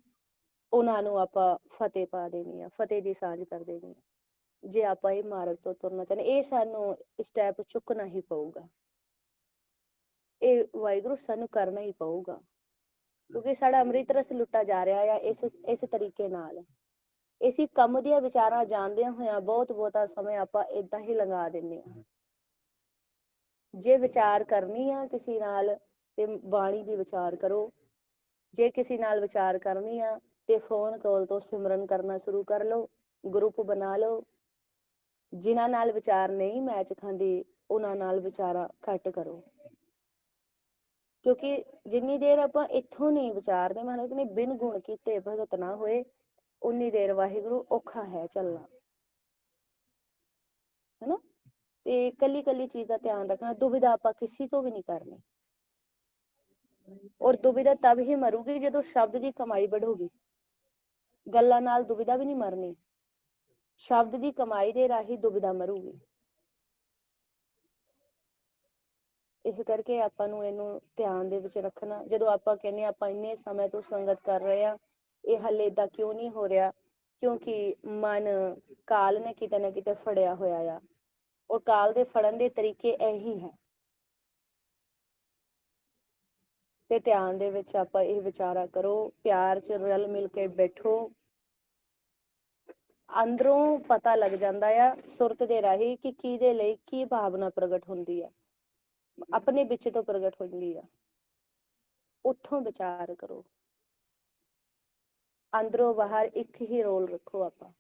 ਉਹਨਾਂ ਨੂੰ ਆਪਾਂ ਫਤਿਹ ਪਾ ਦੇਣੀ ਆ, ਫਤਿਹ ਦੀ ਸਾਂਝ ਕਰ ਦੇਣੀ ਆ। ਜੇ ਆਪਾਂ ਇਹ ਮਾਰਗ ਤੋਂ ਤੁਰਨਾ ਚਾਹੁੰਦੇ, ਇਹ ਸਾਨੂੰ ਸਟੈਪ ਚੁੱਕਣਾ ਹੀ ਪਊਗਾ, ਇਹ ਵਾਹਿਗੁਰੂ ਸਾਨੂੰ ਕਰਨਾ ਹੀ ਪਊਗਾ, ਕਿਉਂਕਿ ਸਾਡਾ ਅੰਮ੍ਰਿਤ ਰਸ ਲੁੱਟਾ ਜਾ ਰਿਹਾ ਆ ਇਸ ਤਰੀਕੇ ਨਾਲ। इसी कम दिया विचारां जानदियां होया बहुत बहुता समय आपां इदां ही लंघा दिंदे आ। जे विचार करनी आ किसी नाल ते बाणी दी विचार करो, जे किसी नाल विचार करनी आ ते फोन कॉल तो सिमरन करना शुरू कर लो, ग्रुप बना लो। जिन्हां नाल विचार नहीं मैच खांदी ਉਹਨਾਂ ਨਾਲ ਵਿਚਾਰਾ ਘੱਟ ਕਰੋ, ਕਿਉਂਕਿ ਜਿੰਨੀ ਦੇਰ ਆਪਾਂ ਇੱਥੋਂ ਨਹੀਂ ਵਿਚਾਰਦੇ, ਮਹਾਰਾਜ ਨੇ ਬਿਨ ਗੁਣ ਕੀਤੇ ਭਗਤ ਨਾ ਹੋਏ, ਉਨੀ ਦੇਰ ਵਾਹਿਗੁਰੂ ਔਖਾ ਹੈ ਚੱਲਣਾ, ਹੈਨਾ। ਤੇ ਕੱਲੀ ਕੱਲੀ ਚੀਜ਼ ਦਾ ਧਿਆਨ ਰੱਖਣਾ, ਦੁਬਿਧਾ ਆਪਾਂ ਕਿਸੇ ਤੋਂ ਵੀ ਨਹੀਂ ਕਰਨੀ। ਔਰ ਦੁਬਿਧਾ ਤਬ ਹੀ ਮਰੂਗੀ ਜਦੋਂ ਸ਼ਬਦ ਦੀ ਕਮਾਈ बढ़ूगी। ਗੱਲਾਂ ਨਾਲ ਦੁਬਿਧਾ ਵੀ ਨਹੀਂ ਮਰਨੀ, ਸ਼ਬਦ ਦੀ ਕਮਾਈ ਦੇ ਰਾਹੀਂ ਦੁਬਿਧਾ ਮਰੂਗੀ। ਇਸ ਕਰਕੇ ਆਪਾਂ ਨੂੰ ਇਹਨੂੰ ਧਿਆਨ ਦੇ ਵਿੱਚ ਰੱਖਣਾ। ਜਦੋਂ ਆਪਾਂ ਕਹਿੰਦੇ ਆਪਾਂ ਇੰਨੇ ਸਮੇਂ ਤੋਂ ਸੰਗਤ ਕਰ ਰਹੇ ਆ, ਇਹ ਹਲੇ ਏਦਾਂ ਕਿਉਂ ਨਹੀਂ ਹੋ ਰਿਹਾ, ਕਿਉਂਕਿ ਮਨ ਕਾਲ ਨੇ ਕਿਤੇ ਨਾ ਕਿਤੇ ਫੜਿਆ ਹੋਇਆ ਆ, ਔਰ ਕਾਲ ਦੇ ਫੜਨ ਦੇ ਤਰੀਕੇ ਇਹੀ ਹੈ। ਤੇ ਧਿਆਨ ਦੇ ਵਿੱਚ ਆਪਾਂ ਇਹ ਵਿਚਾਰਾ ਕਰੋ, ਪਿਆਰ ਚ ਰਲ ਮਿਲ ਕੇ ਬੈਠੋ। ਅੰਦਰੋਂ ਪਤਾ ਲੱਗ ਜਾਂਦਾ ਆ ਸੁਰਤ ਦੇ ਰਾਹੀਂ ਕਿ ਕਿਹਦੇ ਲਈ ਕੀ ਭਾਵਨਾ ਪ੍ਰਗਟ ਹੁੰਦੀ ਆ, ਆਪਣੇ ਵਿੱਚ ਤੋਂ ਪ੍ਰਗਟ ਹੁੰਦੀ ਆ, ਉੱਥੋਂ ਵਿਚਾਰ ਕਰੋ। ਅੰਦਰੋਂ ਬਾਹਰ ਇੱਕ ਹੀ ਰੋਲ ਰੱਖੋ ਆਪਾਂ,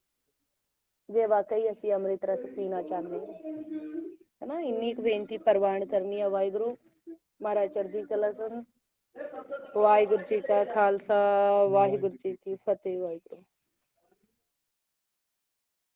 ਜੇ ਵਾਕਈ ਅਸੀਂ ਅੰਮ੍ਰਿਤ ਰਸ ਪੀਣਾ ਚਾਹੁੰਦੇ ਹਾਂ, ਹੈਨਾ। ਇੰਨੀ ਕੁ ਬੇਨਤੀ ਪ੍ਰਵਾਨ ਕਰਨੀ ਆ। ਵਾਹਿਗੁਰੂ ਮਹਾਰਾਜ ਚੜ੍ਹਦੀ ਕਲਾ ਕਰਨ। ਵਾਹਿਗੁਰੂ ਜੀ ਕਾ ਖਾਲਸਾ, ਵਾਹਿਗੁਰੂ ਜੀ ਕੀ ਫਤਿਹ। ਵਾਹਿਗੁਰੂ।